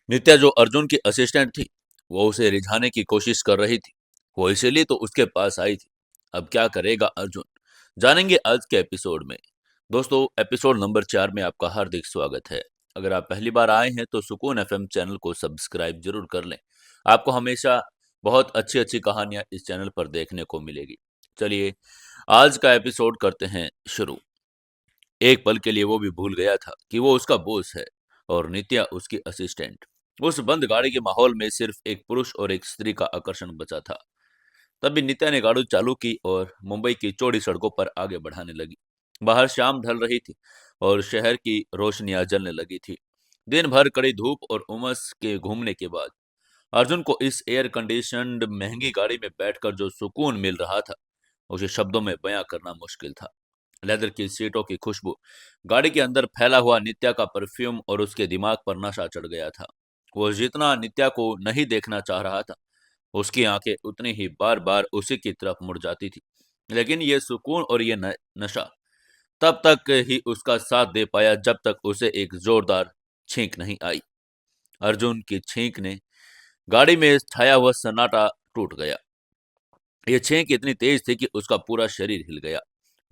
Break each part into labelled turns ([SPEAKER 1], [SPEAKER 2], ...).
[SPEAKER 1] नित्या जो अर्जुन की असिस्टेंट थी, वो उसे रिझाने की कोशिश कर रही थी। वो इसीलिए तो उसके पास आई थी। अब क्या करेगा अर्जुन, जानेंगे आज के एपिसोड में। दोस्तों, एपिसोड नंबर 4 में आपका हार्दिक स्वागत है। अगर आप पहली बार आए हैं तो सुकून एफएम चैनल को सब्सक्राइब जरूर कर लें। आपको हमेशा बहुत अच्छी अच्छी कहानियां इस चैनल पर देखने को मिलेगी। चलिए, आज का एपिसोड करते हैं शुरू। एक पल के लिए वो भी भूल गया था कि वो उसका बॉस है और नित्या उसकी असिस्टेंट। उस बंद गाड़ी के माहौल में सिर्फ एक पुरुष और एक स्त्री का आकर्षण बचा था। तभी नित्या ने गाड़ी चालू की और मुंबई की चौड़ी सड़कों पर आगे बढ़ाने लगी। बाहर शाम ढल रही थी और शहर की रोशनियां जलने लगी थी। दिन भर कड़ी धूप और उमस के घूमने के बाद अर्जुन को इस एयर कंडीशनड महंगी गाड़ी में बैठकर जो सुकून मिल रहा था, उसे शब्दों में बयां करना मुश्किल था। लेदर की सीटों की खुशबू, गाड़ी के अंदर फैला हुआ नित्या का परफ्यूम और उसके दिमाग पर नशा चढ़ गया था। वो जितना नित्या को नहीं देखना चाह रहा था, उसकी आंखें उतनी ही बार बार उसी की तरफ मुड़ जाती थी। लेकिन ये सुकून और ये नशा तब तक ही उसका साथ दे पाया जब तक उसे एक जोरदार छींक नहीं आई। अर्जुन की छींक ने गाड़ी में छाया हुआ सन्नाटा टूट गया। ये छींक इतनी तेज थी कि उसका पूरा शरीर हिल गया।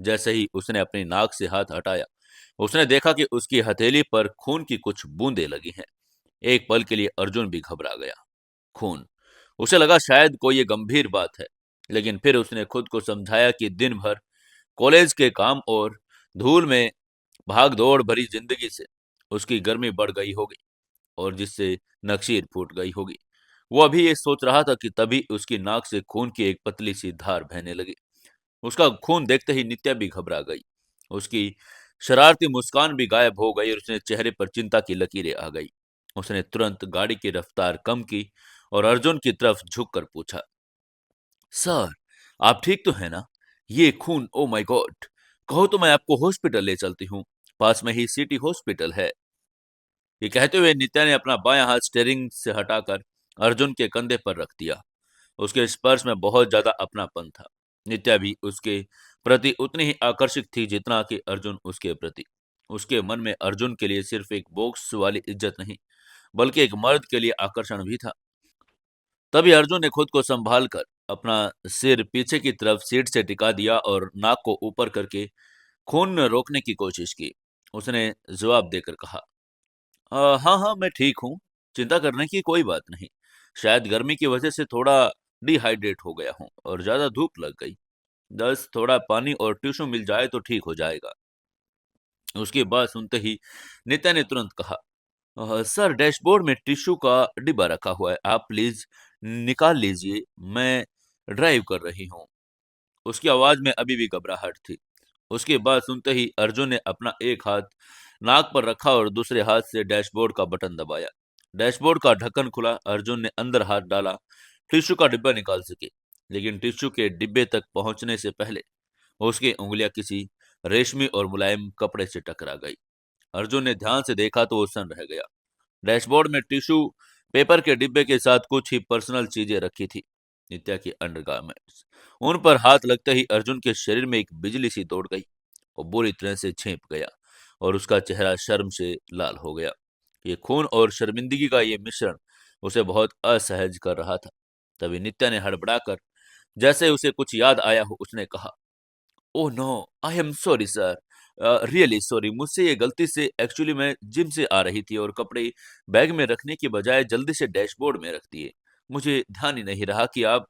[SPEAKER 1] जैसे ही उसने अपनी नाक से हाथ हटाया, उसने देखा कि उसकी हथेली पर खून की कुछ बूंदें लगी हैं। एक पल के लिए अर्जुन भी घबरा गया। खून, उसे लगा शायद कोई ये गंभीर बात है। लेकिन फिर उसने खुद को समझाया कि दिन भर कॉलेज के काम और धूल में भाग दौड़ भरी जिंदगी से उसकी गर्मी बढ़ गई होगी और जिससे नक्शीर फूट गई होगी। वो अभी ये सोच रहा था कि तभी उसकी नाक से खून की एक पतली सी धार बहने लगी। उसका खून देखते ही नित्या भी घबरा गई। उसकी शरारती मुस्कान भी गायब हो गई और उसने चेहरे पर चिंता की लकीरें आ गई। उसने तुरंत गाड़ी की रफ्तार कम की और अर्जुन की तरफ झुककर पूछा, सर, आप ठीक तो है ना? ये खून, ओ माय गॉड! कहो तो मैं आपको हॉस्पिटल ले चलती हूँ। पास में ही सिटी हॉस्पिटल है। ये कहते हुए नित्या ने अपना बायां हाथ स्टेयरिंग से हटाकर अर्जुन के कंधे पर रख दिया। उसके स्पर्श में बहुत ज्यादा अपनापन था। नित्या भी उसके प्रति उतनी ही आकर्षित थी जितना कि अर्जुन उसके प्रति। उसके मन में अर्जुन के लिए सिर्फ एक बॉक्स वाली इज्जत नहीं, बल्कि एक मर्द के लिए आकर्षण भी था। तभी अर्जुन ने खुद को संभाल कर अपना सिर पीछे की तरफ सीट से टिका दिया और नाक को ऊपर करके खून रोकने की कोशिश की। उसने जवाब देकर कहा, हाँ हाँ, मैं ठीक हूँ। चिंता करने की कोई बात नहीं। शायद गर्मी की वजह से थोड़ा डिहाइड्रेट हो गया हूँ और ज्यादा धूप लग गई। बस थोड़ा पानी और टिश्यू मिल जाए तो ठीक हो जाएगा। उसकी बात सुनते ही नित्या ने तुरंत कहा, सर, डैशबोर्ड में टिश्यू का डिब्बा रखा हुआ है, आप प्लीज निकाल लीजिए, मैं ड्राइव कर रही हूँ। उसकी आवाज में अभी भी घबराहट थी। उसकी बात सुनते ही अर्जुन ने अपना एक हाथ नाक पर रखा और दूसरे हाथ से डैशबोर्ड का बटन दबाया। डैशबोर्ड का ढक्कन खुला। अर्जुन ने अंदर हाथ डाला, टिश्यू का डिब्बा निकाल सके, लेकिन टिश्यू के डिब्बे तक पहुंचने से पहले उसकी उंगलियां किसी रेशमी और मुलायम कपड़े से टकरा गई। अर्जुन ने ध्यान से देखा तो वो सन्न रह गया। डैशबोर्ड में टिश्यू पेपर के डिब्बे के साथ कुछ ही पर्सनल चीजें रखी थी। नित्या की अंडरगारमेंट्स। उन पर हाथ लगते ही अर्जुन के शरीर में एक बिजली सी दौड़ गई। वो बुरी तरह से झेंप गया और उसका चेहरा शर्म से लाल हो गया। ये खून और शर्मिंदगी का ये मिश्रण उसे बहुत असहज कर रहा था। तभी नित्या ने हड़बड़ाकर, जैसे उसे कुछ याद आया हो, उसने कहा, oh no, I am sorry sir, really sorry. मुझसे ये गलती से, एक्चुअली मैं जिम से आ रही थी और कपड़े बैग में रखने की बजाय जल्दी से डैशबोर्ड में रख दिए। मुझे ध्यान ही नहीं रहा कि आप।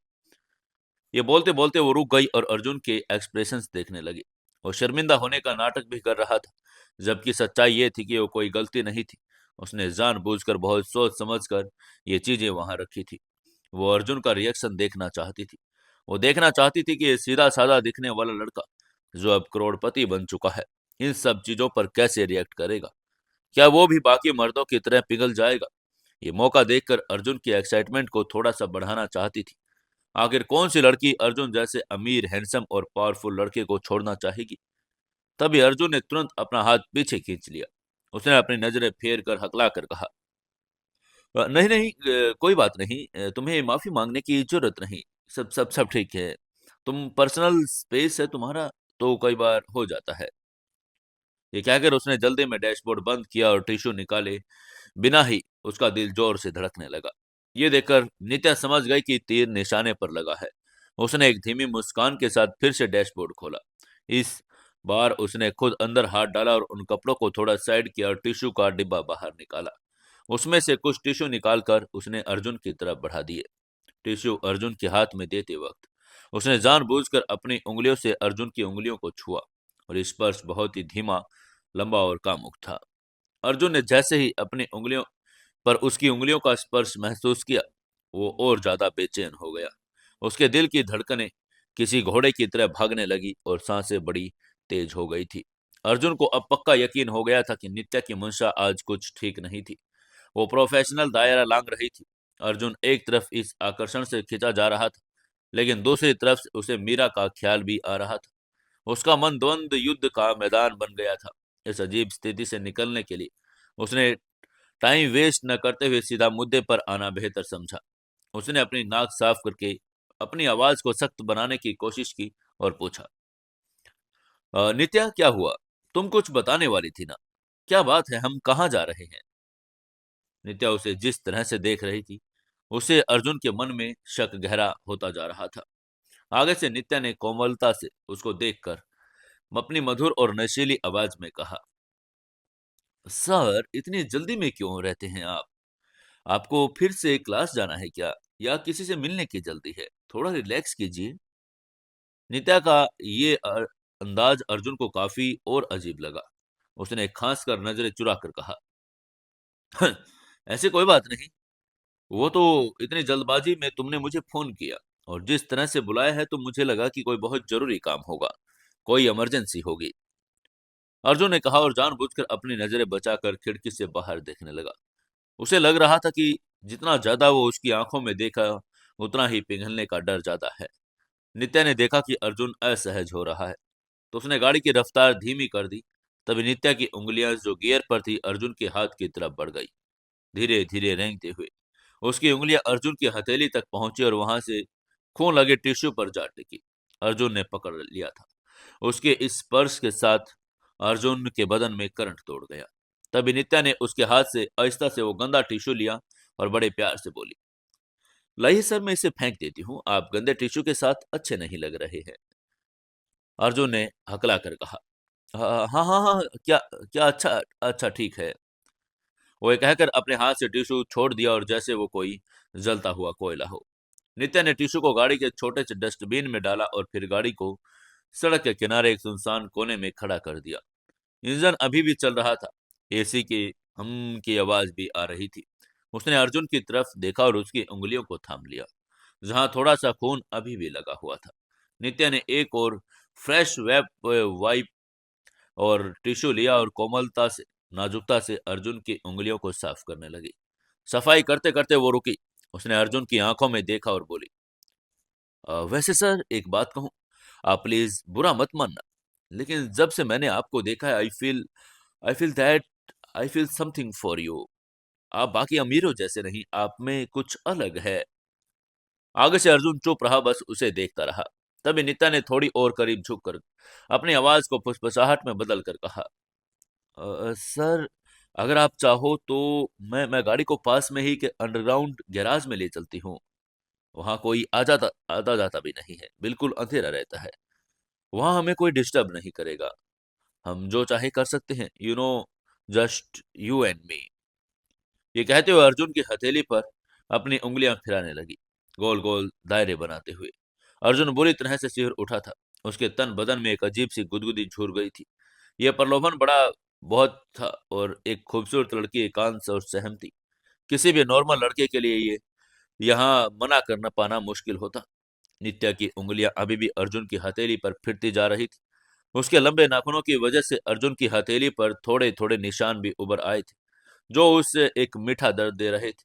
[SPEAKER 1] ये बोलते बोलते वो रुक गई और अर्जुन के एक्सप्रेशंस देखने लगी। वो शर्मिंदा होने का नाटक भी कर रहा था, जबकि सच्चाई ये थी कि वो कोई गलती नहीं थी। उसने जानबूझकर बहुत सोच समझकर ये चीजें वहां रखी थी। वो अर्जुन का रिएक्शन देखना चाहती थी। वो देखना चाहती थी कि ये सीधा साधा दिखने वाला लड़का, जो अब करोड़पति बन चुका है, इन सब चीजों पर कैसे रिएक्ट करेगा। क्या वो भी बाकी मर्दों की तरह पिघल जाएगा? ये मौका देखकर अर्जुन की एक्साइटमेंट को थोड़ा सा बढ़ाना चाहती थी। आखिर कौन सी लड़की अर्जुन जैसे अमीर, हैंडसम और पावरफुल लड़के को छोड़ना चाहेगी? तभी अर्जुन ने तुरंत अपना हाथ पीछे खींच लिया। उसने अपनी नजरें फेर कर हकला कर कहा, नहीं नहीं, कोई बात नहीं, तुम्हें माफी मांगने की जरूरत नहीं। सब सब सब ठीक है। तुम पर्सनल स्पेस है तुम्हारा, तो कई बार हो जाता है। ये कहकर उसने जल्दी में डैशबोर्ड बंद किया और टिश्यू निकाले बिना ही उसका दिल जोर से धड़कने लगा। ये देखकर नित्या समझ गई कि तीर निशाने पर लगा है। उसने एक धीमी मुस्कान के साथ फिर से डैशबोर्ड खोला। इस बार उसने खुद अंदर हाथ डाला और उन कपड़ों को थोड़ा साइड किया और टिश्यू का डिब्बा बाहर निकाला। उसमें से कुछ टिश्यू निकालकर उसने अर्जुन की तरफ बढ़ा दिए। टिश्यू अर्जुन के हाथ में देते वक्त उसने जानबूझकर अपनी उंगलियों से अर्जुन की उंगलियों को छुआ और स्पर्श बहुत ही धीमा, लंबा और कामुक था। अर्जुन ने जैसे ही अपनी उंगलियों पर उसकी उंगलियों का स्पर्श महसूस किया, वो और ज्यादा बेचैन हो गया। उसके दिल की धड़कनें किसी घोड़े की तरह भागने लगी और सांसें बड़ी तेज हो गई थी। अर्जुन को अब पक्का यकीन हो गया था कि नित्या की मंशा आज कुछ ठीक नहीं थी। वो प्रोफेशनल दायरा लांग रही थी। अर्जुन एक तरफ इस आकर्षण से खींचा जा रहा था, लेकिन दूसरी तरफ से उसे मीरा का ख्याल भी आ रहा था। उसका मन द्वंद्व युद्ध का मैदान बन गया था। इस अजीब स्थिति से निकलने के लिए उसने टाइम वेस्ट न करते हुए सीधा मुद्दे पर आना बेहतर समझा। उसने अपनी नाक साफ करके अपनी आवाज को सख्त बनाने की कोशिश की और पूछा, नित्या क्या हुआ? तुम कुछ बताने वाली थी ना? क्या बात है, हम कहाँ जा रहे हैं? नित्या उसे जिस तरह से देख रही थी, उसे अर्जुन के मन में शक गहरा होता जा रहा था। आगे से नित्या ने कोमलता से उसको देखकर अपनी मधुर और नशीली आवाज में कहा, सर इतनी जल्दी में क्यों रहते हैं आप? आपको फिर से क्लास जाना है क्या, या किसी से मिलने की जल्दी है? थोड़ा रिलैक्स कीजिए। नित्या का ये अंदाज अर्जुन को काफी और अजीब लगा। उसने खांस कर नजरें चुरा कर कहा, ऐसी कोई बात नहीं। वो तो इतनी जल्दबाजी में तुमने मुझे फोन किया और जिस तरह से बुलाया है तो मुझे लगा कि कोई बहुत जरूरी काम होगा, कोई इमरजेंसी होगी। अर्जुन ने कहा और जानबूझकर अपनी नजरें बचाकर खिड़की से बाहर देखने लगा। उसे लग रहा था कि जितना ज्यादा वो उसकी आंखों में देखा, उतना ही पिघलने का डर ज्यादा है। नित्या ने देखा कि अर्जुन असहज हो रहा है, तो उसने गाड़ी की रफ्तार धीमी कर दी। तभी नित्या की उंगलियां जो गियर पर थी अर्जुन के हाथ की तरफ बढ़ गई, धीरे धीरे रेंगते हुए। उसकी उंगलियां अर्जुन की हथेली तक पहुंची और वहां से खून लगे टिश्यू पर जा टिकी। अर्जुन ने पकड़ लिया था। उसके इस स्पर्श के साथ अर्जुन के बदन में करंट तोड़ गया। तभी नित्या ने उसके हाथ से आहिस्ता से वो गंदा टिश्यू लिया और बड़े प्यार से बोली, लाइए सर, मैं इसे फेंक देती हूँ, आप गंदे टिश्यू के साथ अच्छे नहीं लग रहे हैं। अर्जुन ने हकला कर कहा, हाँ हाँ हाँ हाँ, क्या क्या, अच्छा अच्छा ठीक है। वो ये कहकर अपने हाथ से टिश्यू छोड़ दिया और जैसे वो कोई जलता हुआ कोयला हो। नित्या ने टिश्यू को गाड़ी के छोटे से डस्टबिन में डाला और फिर गाड़ी को सड़क के किनारे एक सुनसान कोने में खड़ा कर दिया। इंजन अभी भी चल रहा था। एसी की हम की आवाज भी आ रही थी। उसने अर्जुन की तरफ देखा और उसकी उंगलियों को थाम लिया, जहां थोड़ा सा खून अभी भी लगा हुआ था। नित्या ने एक और फ्रेश वेब वाइप और टिश्यू लिया और कोमलता से, नाजुकता से अर्जुन की उंगलियों को साफ करने लगी। सफाई करते करते वो रुकी। उसने अर्जुन की आंखों में देखा और बोली, वैसे सर एक बात कहूं, आप प्लीज बुरा मत मानना, लेकिन जब से मैंने आपको देखा है I feel that I feel something for you. आप बाकी अमीरों जैसे नहीं, आप में कुछ अलग है। आगे से अर्जुन चुप रहा, बस उसे देखता रहा। तभी नित्या ने थोड़ी और करीब झुककर अपनी आवाज को फुसफुसाहट में बदल कर कहा, सर अगर आप चाहो तो मैं गाड़ी को पास में ही के अंडरग्राउंड गैराज में ले चलती हूँ। वहां कोई आता जाता भी नहीं है, बिल्कुल अंधेरा रहता है। वहां हमें कोई डिस्टर्ब नहीं करेगा। हम जो चाहे कर सकते हैं, जस्ट यू एंड मी। ये कहते हुए अर्जुन की हथेली पर अपनी उंगलियां फिराने लगी, गोल गोल दायरे बनाते हुए। अर्जुन बुरी तरह से सिहर उठा था। उसके तन बदन में एक अजीब सी गुदगुदी झूर गई थी। यह प्रलोभन बड़ा बहुत था और एक खूबसूरत लड़की एकांत और सहम थी। किसी भी नॉर्मल लड़के के लिए ये यहाँ मना करना पाना मुश्किल होता। नित्या की उंगलियां अभी भी अर्जुन की हथेली पर फिरती जा रही थी। उसके लंबे नाखूनों की वजह से अर्जुन की हथेली पर थोड़े थोड़े निशान भी उभर आए थे, जो उसे एक मीठा दर्द दे रहे थे।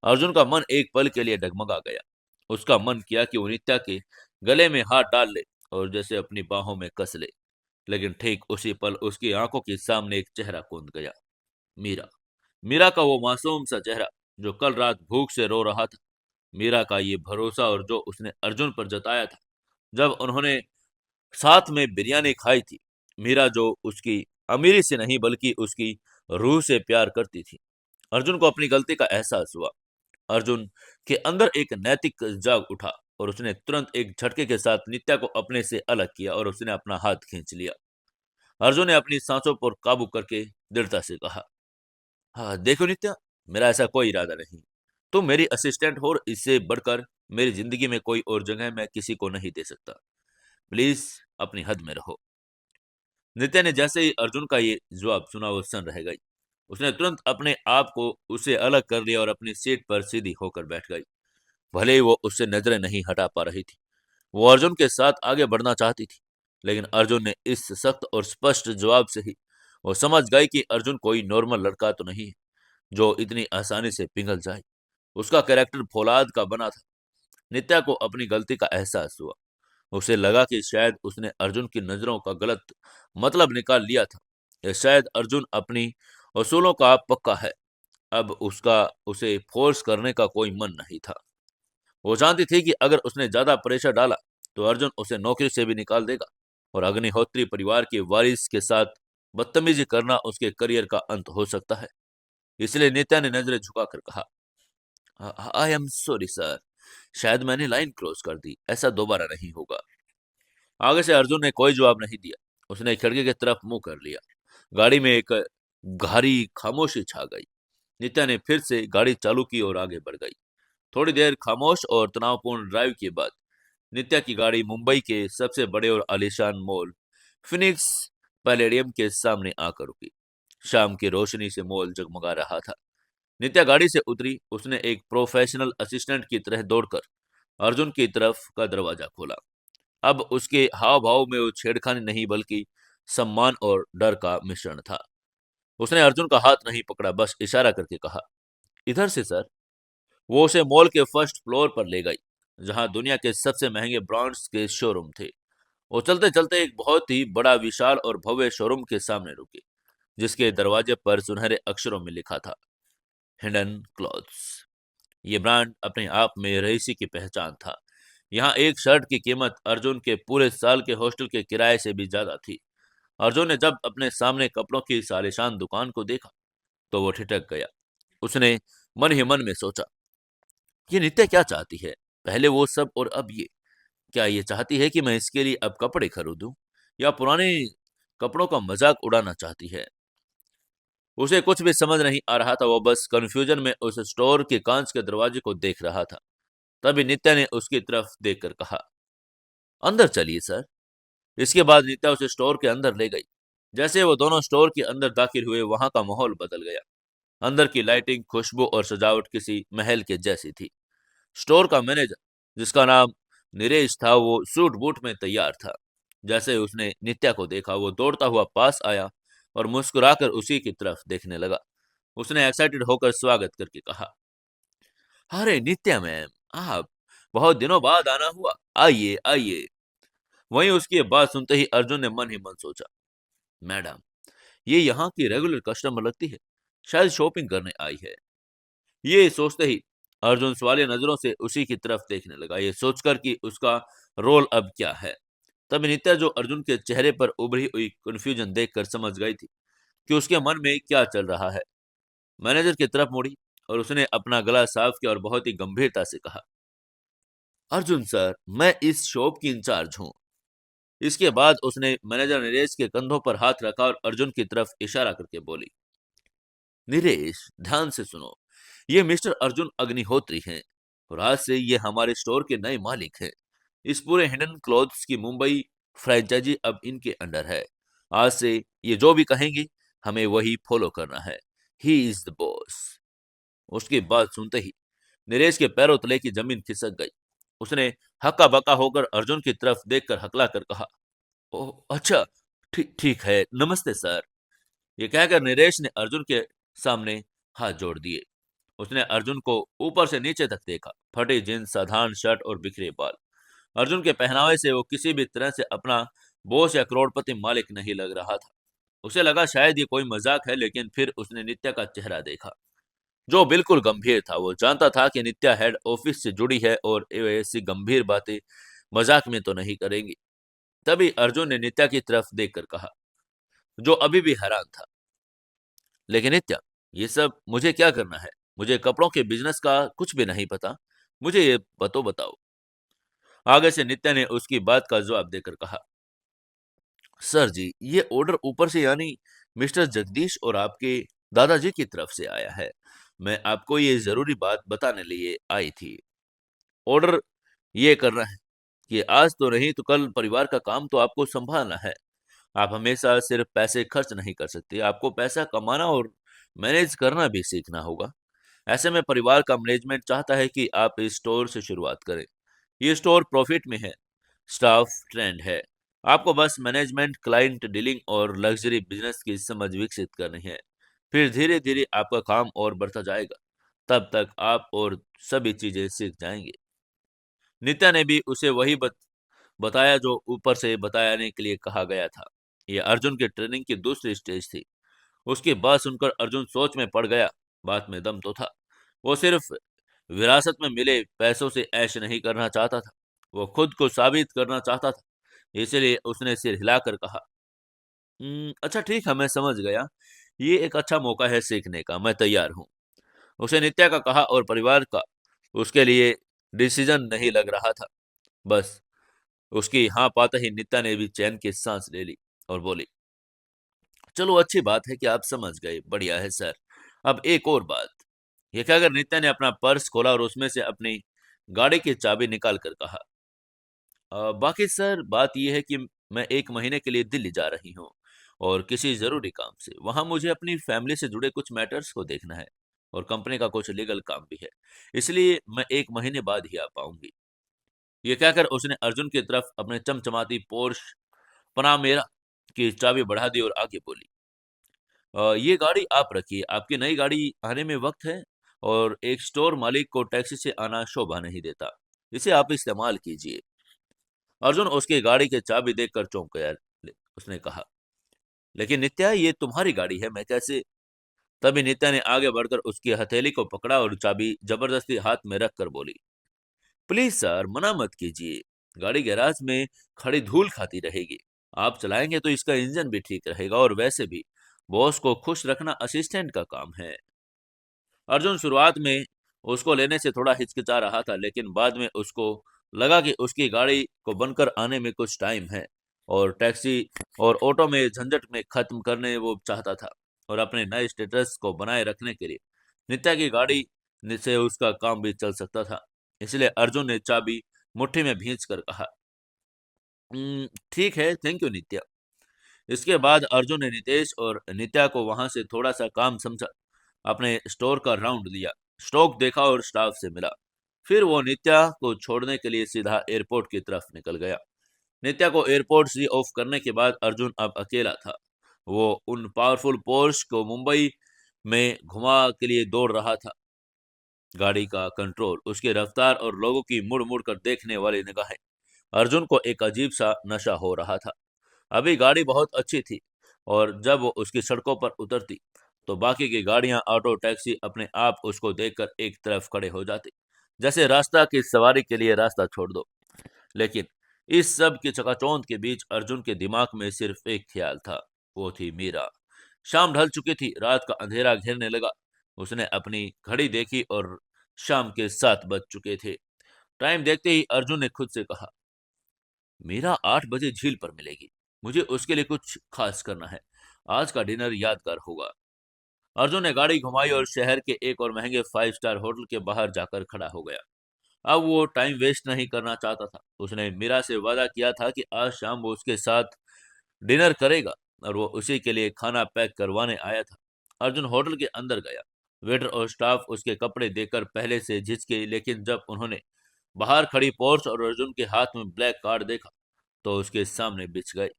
[SPEAKER 1] अर्जुन का मन एक पल के लिए डगमगा गया। उसका मन किया कि वो नित्या के गले में हाथ डाल ले और जैसे अपनी बाहों में कस ले। लेकिन ठीक उसी पल उसकी आंखों के सामने एक चेहरा कूद गया। मीरा। मीरा का वो मासूम सा चेहरा जो कल रात भूख से रो रहा था। मीरा का ये भरोसा और जो उसने अर्जुन पर जताया था जब उन्होंने साथ में बिरयानी खाई थी। मीरा जो उसकी अमीरी से नहीं बल्कि उसकी रूह से प्यार करती थी। अर्जुन को अपनी गलती का एहसास हुआ। अर्जुन के अंदर एक नैतिक जाग उठा और उसने तुरंत एक झटके के साथ नित्या को अपने से अलग किया और उसने अपना हाथ खींच लिया। अर्जुन ने अपनी सांसों पर काबू करके दृढ़ता से कहा, हाँ देखो नित्या, मेरा ऐसा कोई इरादा नहीं। तुम मेरी असिस्टेंट हो और इससे बढ़कर मेरी जिंदगी में कोई और जगह मैं किसी को नहीं दे सकता। प्लीज अपनी हद में रहो। नित्या ने जैसे ही अर्जुन का ये जवाब सुना वो सन रह गई। उसने तुरंत अपने आप को उससे अलग कर लिया और अपनी सीट पर सीधी होकर बैठ गई। भले ही वो उससे नजरें नहीं हटा पा रही थी, वो अर्जुन के साथ आगे बढ़ना चाहती थी, लेकिन अर्जुन ने इस सख्त और स्पष्ट जवाब से ही वो समझ गई कि अर्जुन कोई नॉर्मल लड़का तो नहीं है जो इतनी आसानी से पिघल जाए। उसका कैरेक्टर फौलाद का बना था। नित्या को अपनी गलती का एहसास हुआ। उसे लगा कि शायद उसने अर्जुन की नजरों का गलत मतलब निकाल लिया था, या शायद अर्जुन अपनी असूलों का पक्का है। अब उसका उसे फोर्स करने का कोई मन नहीं था। वो जानती थी कि अगर उसने ज्यादा प्रेशर डाला तो अर्जुन उसे नौकरी से भी निकाल देगा और अग्निहोत्री परिवार के वारिस के साथ बदतमीजी करना उसके करियर का अंत हो सकता है। इसलिए नित्या ने नजरें झुकाकर कहा, आई एम सॉरी सर, शायद मैंने लाइन क्रॉस कर दी, ऐसा दोबारा नहीं होगा। आगे से अर्जुन ने कोई जवाब नहीं दिया। उसने खिड़की की तरफ मुंह कर लिया। गाड़ी में एक गहरी खामोशी छा गई। नित्या ने फिर से गाड़ी चालू की और आगे बढ़ गई। थोड़ी देर खामोश और तनावपूर्ण ड्राइव के बाद नित्या की गाड़ी मुंबई के सबसे बड़े और आलीशान मॉल फिनिक्स पैलेडियम के सामने आकर रुकी। शाम की रोशनी से मॉल जगमगा रहा था। नित्या गाड़ी से उतरी। उसने एक प्रोफेशनल असिस्टेंट की तरह दौड़कर अर्जुन की तरफ का दरवाजा खोला। अब उसके हाव भाव में वो छेड़खानी नहीं बल्कि सम्मान और डर का मिश्रण था। उसने अर्जुन का हाथ नहीं पकड़ा, बस इशारा करके कहा, इधर से सर। वो उसे मॉल के फर्स्ट फ्लोर पर ले गई, जहां दुनिया के सबसे महंगे ब्रांड्स के शोरूम थे। वो चलते चलते एक बहुत ही बड़ा, विशाल और भव्य शोरूम के सामने रुकी, जिसके दरवाजे पर सुनहरे अक्षरों में लिखा था, हिडन क्लॉथ्स। ये ब्रांड अपने आप में रईसी की पहचान था। यहाँ एक शर्ट की कीमत अर्जुन के पूरे साल के हॉस्टल के किराए से भी ज्यादा थी। अर्जुन ने जब अपने सामने कपड़ों की इस आलीशान दुकान को देखा तो वो ठिठक गया। उसने मन ही मन में सोचा, ये नित्या क्या चाहती है? पहले वो सब और अब ये। क्या ये चाहती है कि मैं इसके लिए अब कपड़े खरीदूं, या पुराने कपड़ों का मजाक उड़ाना चाहती है? उसे कुछ भी समझ नहीं आ रहा था। वो बस कंफ्यूजन में उस स्टोर के कांच के दरवाजे को देख रहा था। तभी नित्या ने उसकी तरफ देखकर कहा, अंदर चलिए सर। इसके बाद नित्या उसे स्टोर के अंदर ले गई। जैसे वो दोनों स्टोर के अंदर दाखिल हुए, वहां का माहौल बदल गया। अंदर की लाइटिंग, खुशबू और सजावट किसी महल के जैसी थी। स्टोर का मैनेजर, जिसका नाम निरेश था, वो सूट बूट में तैयार था। जैसे उसने नित्या को देखा, वो दौड़ता हुआ पास आया और मुस्कुराकर उसी की तरफ देखने लगा। उसने एक्साइटेड होकर स्वागत करके कहा, अरे नित्या मैम, आप, बहुत दिनों बाद आना हुआ, आइए आइए। वहीं उसकी बात सुनते ही अर्जुन ने मन ही मन सोचा, मैडम, ये यहाँ की रेगुलर कस्टमर लगती है, शायद शॉपिंग करने आई है। ये सोचते ही अर्जुन सवालिया नजरों से उसी की तरफ देखने लगा, ये सोचकर कि उसका रोल अब क्या है। तब नित्या, जो अर्जुन के चेहरे पर उभरी हुई कंफ्यूजन देखकर समझ गई थी कि उसके मन में क्या चल रहा है, मैनेजर की तरफ मुड़ी और उसने अपना गला साफ किया और बहुत ही गंभीरता से कहा, अर्जुन सर, मैं इस शॉप की इंचार्ज हूँ। इसके बाद उसने मैनेजर नरेश के कंधों पर हाथ रखा और अर्जुन की तरफ इशारा करके बोली, नरेश, ध्यान से सुनो, ये मिस्टर अर्जुन अग्निहोत्री हैं और आज से ये हमारे स्टोर के नए मालिक हैं। इस पूरे हिडन क्लॉथ्स की मुंबई फ्रेंचाइजी अब इनके अंडर है। आज से ये जो भी कहेंगे, हमें वही फॉलो करना है। He is the boss. उसकी बात सुनते ही नरेश के पैरों तले की जमीन खिसक गई। उसने हक्का बक्का होकर अर्जुन की तरफ देखकर हकला कर कहा, ओह अच्छा, ठीक ठीक है, नमस्ते सर। ये कहकर नरेश ने अर्जुन के सामने हाथ जोड़ दिए। उसने अर्जुन को ऊपर से नीचे तक देखा। फटी जींस, साधारण शर्ट और बिखरे बाल। अर्जुन के पहनावे से वो किसी भी तरह से अपना बॉस या करोड़पति मालिक नहीं लग रहा था। उसे लगा शायद ये कोई मजाक है, लेकिन फिर उसने नित्या का चेहरा देखा, जो बिल्कुल गंभीर था। वो जानता था कि नित्या हेड ऑफिस से जुड़ी है और ऐसी गंभीर बातें मजाक में तो नहीं करेंगी। तभी अर्जुन ने नित्या की तरफ देखकर कहा, जो अभी भी हैरान था, लेकिन नित्या, ये सब मुझे क्या करना है? मुझे कपड़ों के बिजनेस का कुछ भी नहीं पता। मुझे ये बताओ। आगे से नित्या ने उसकी बात का जवाब देकर कहा, सर जी, ये ऑर्डर ऊपर से यानी मिस्टर जगदीश और आपके दादाजी की तरफ से आया है। मैं आपको ये जरूरी बात बताने लिए आई थी। ऑर्डर ये करना है कि आज तो नहीं तो कल परिवार का काम तो आपको संभालना है। आप हमेशा सिर्फ पैसे खर्च नहीं कर सकते, आपको पैसा कमाना और मैनेज करना भी सीखना होगा। ऐसे में परिवार का मैनेजमेंट चाहता है कि आप इस स्टोर से शुरुआत करें। ये स्टोर प्रॉफिट में है, स्टाफ ट्रेंड है। आपको बस मैनेजमेंट, क्लाइंट डीलिंग और लग्जरी बिजनेस की समझ विकसित करनी है। फिर धीरे धीरे आपका काम और बढ़ता जाएगा। तब तक आप और सभी चीजें सीख जाएंगे। नित्या ने भी उसे वही बताया जो ऊपर से बताने के लिए कहा गया था। यह अर्जुन की ट्रेनिंग की दूसरी स्टेज थी। उसकी बात सुनकर अर्जुन सोच में पड़ गया। बात में दम तो था। वो सिर्फ विरासत में मिले पैसों से ऐश नहीं करना चाहता था, वो खुद को साबित करना चाहता था। इसलिए उसने सिर हिलाकर कहा, अच्छा ठीक है, मैं समझ गया। ये एक अच्छा मौका है सीखने का, मैं तैयार हूँ। उसे नित्या का कहा और परिवार का उसके लिए डिसीजन नहीं लग रहा था। बस उसकी हाँ पाते ही नित्या ने भी चैन की सांस ले ली और बोली, चलो अच्छी बात है कि आप समझ गए, बढ़िया है सर। अब एक और बात। ये कहकर नित्या ने अपना पर्स खोला और उसमें से अपनी गाड़ी की चाबी निकाल कर कहा, बाकी सर बात यह है कि मैं 1 महीने के लिए दिल्ली जा रही हूँ और किसी जरूरी काम से। वहां मुझे अपनी फैमिली से जुड़े कुछ मैटर्स को देखना है और कंपनी का कुछ लीगल काम भी है। इसलिए मैं 1 महीने बाद ही आ पाऊंगी। ये कहकर उसने अर्जुन की तरफ अपने चमचमाती पोर्श पनामेरा की चाबी बढ़ा दी और आगे बोली, ये गाड़ी आप रखिए, आपकी नई गाड़ी आने में वक्त है और एक स्टोर मालिक को टैक्सी से आना शोभा नहीं देता। इसे आप इस्तेमाल कीजिए। अर्जुन उसकी गाड़ी की चाबी देखकर चौंक गया। उसने कहा, लेकिन नित्या ये तुम्हारी गाड़ी है, मैं कैसे? तभी नित्या ने आगे बढ़कर उसकी हथेली को पकड़ा और चाबी जबरदस्ती हाथ में रखकर बोली, प्लीज सर मना मत कीजिए। गाड़ी गैराज में खड़ी धूल खाती रहेगी। आप चलाएंगे तो इसका इंजन भी ठीक रहेगा और वैसे भी बॉस को खुश रखना असिस्टेंट का काम है। अर्जुन शुरुआत में उसको लेने से थोड़ा हिचकिचा रहा था, लेकिन बाद में उसको लगा कि उसकी गाड़ी को बनकर आने में कुछ टाइम है और टैक्सी और ऑटो में झंझट में खत्म करने वो चाहता था और अपने नए स्टेटस को बनाए रखने के लिए नित्या की गाड़ी से उसका काम भी चल सकता था। इसलिए अर्जुन ने चाबी मुट्ठी में भींच कर कहा, ठीक है, थैंक यू नित्या। इसके बाद अर्जुन ने नितेश और नित्या को वहां से थोड़ा सा काम समझा अपने स्टोर का राउंड लिया, स्टॉक देखा और स्टाफ से मिला। फिर वो नित्या को छोड़ने के लिए सीधा एयरपोर्ट की तरफ निकल गया। नित्या को एयरपोर्ट से ऑफ करने के बाद अर्जुन अब अकेला था। वो उन पावरफुल पोर्श को मुंबई में घुमा के लिए दौड़ रहा था। गाड़ी का कंट्रोल, उसकी रफ्तार और लोगों की मुड़ मुड़ कर देखने वाली निगाहें, अर्जुन को एक अजीब सा नशा हो रहा था। अभी गाड़ी बहुत अच्छी थी और जब वो उसकी सड़कों पर उतरती तो बाकी की गाड़ियां, ऑटो, टैक्सी अपने आप उसको देखकर एक तरफ खड़े हो जाते, जैसे रास्ता की सवारी के लिए रास्ता छोड़ दो। लेकिन इस सब की चकाचौंध के बीच अर्जुन के दिमाग में सिर्फ एक ख्याल था, वो थी मीरा। शाम ढल चुकी थी, रात का अंधेरा घेरने लगा। उसने अपनी घड़ी देखी और शाम के 7 बज चुके थे। टाइम देखते ही अर्जुन ने खुद से कहा, मीरा 8 बजे झील पर मिलेगी। मुझे उसके लिए कुछ खास करना है। आज का डिनर यादगार होगा। अर्जुन ने गाड़ी घुमाई और शहर के एक और महंगे 5 स्टार होटल के बाहर जाकर खड़ा हो गया। अब वो टाइम वेस्ट नहीं करना चाहता था। उसने मीरा से वादा किया था कि आज शाम वो उसके साथ डिनर करेगा और वो उसी के लिए खाना पैक करवाने आया था। अर्जुन होटल के अंदर गया। वेटर और स्टाफ उसके कपड़े देखकर पहले से झिझके, लेकिन जब उन्होंने बाहर खड़ी पोर्च और अर्जुन के हाथ में ब्लैक कार्ड देखा तो उसके सामने बिछ गए।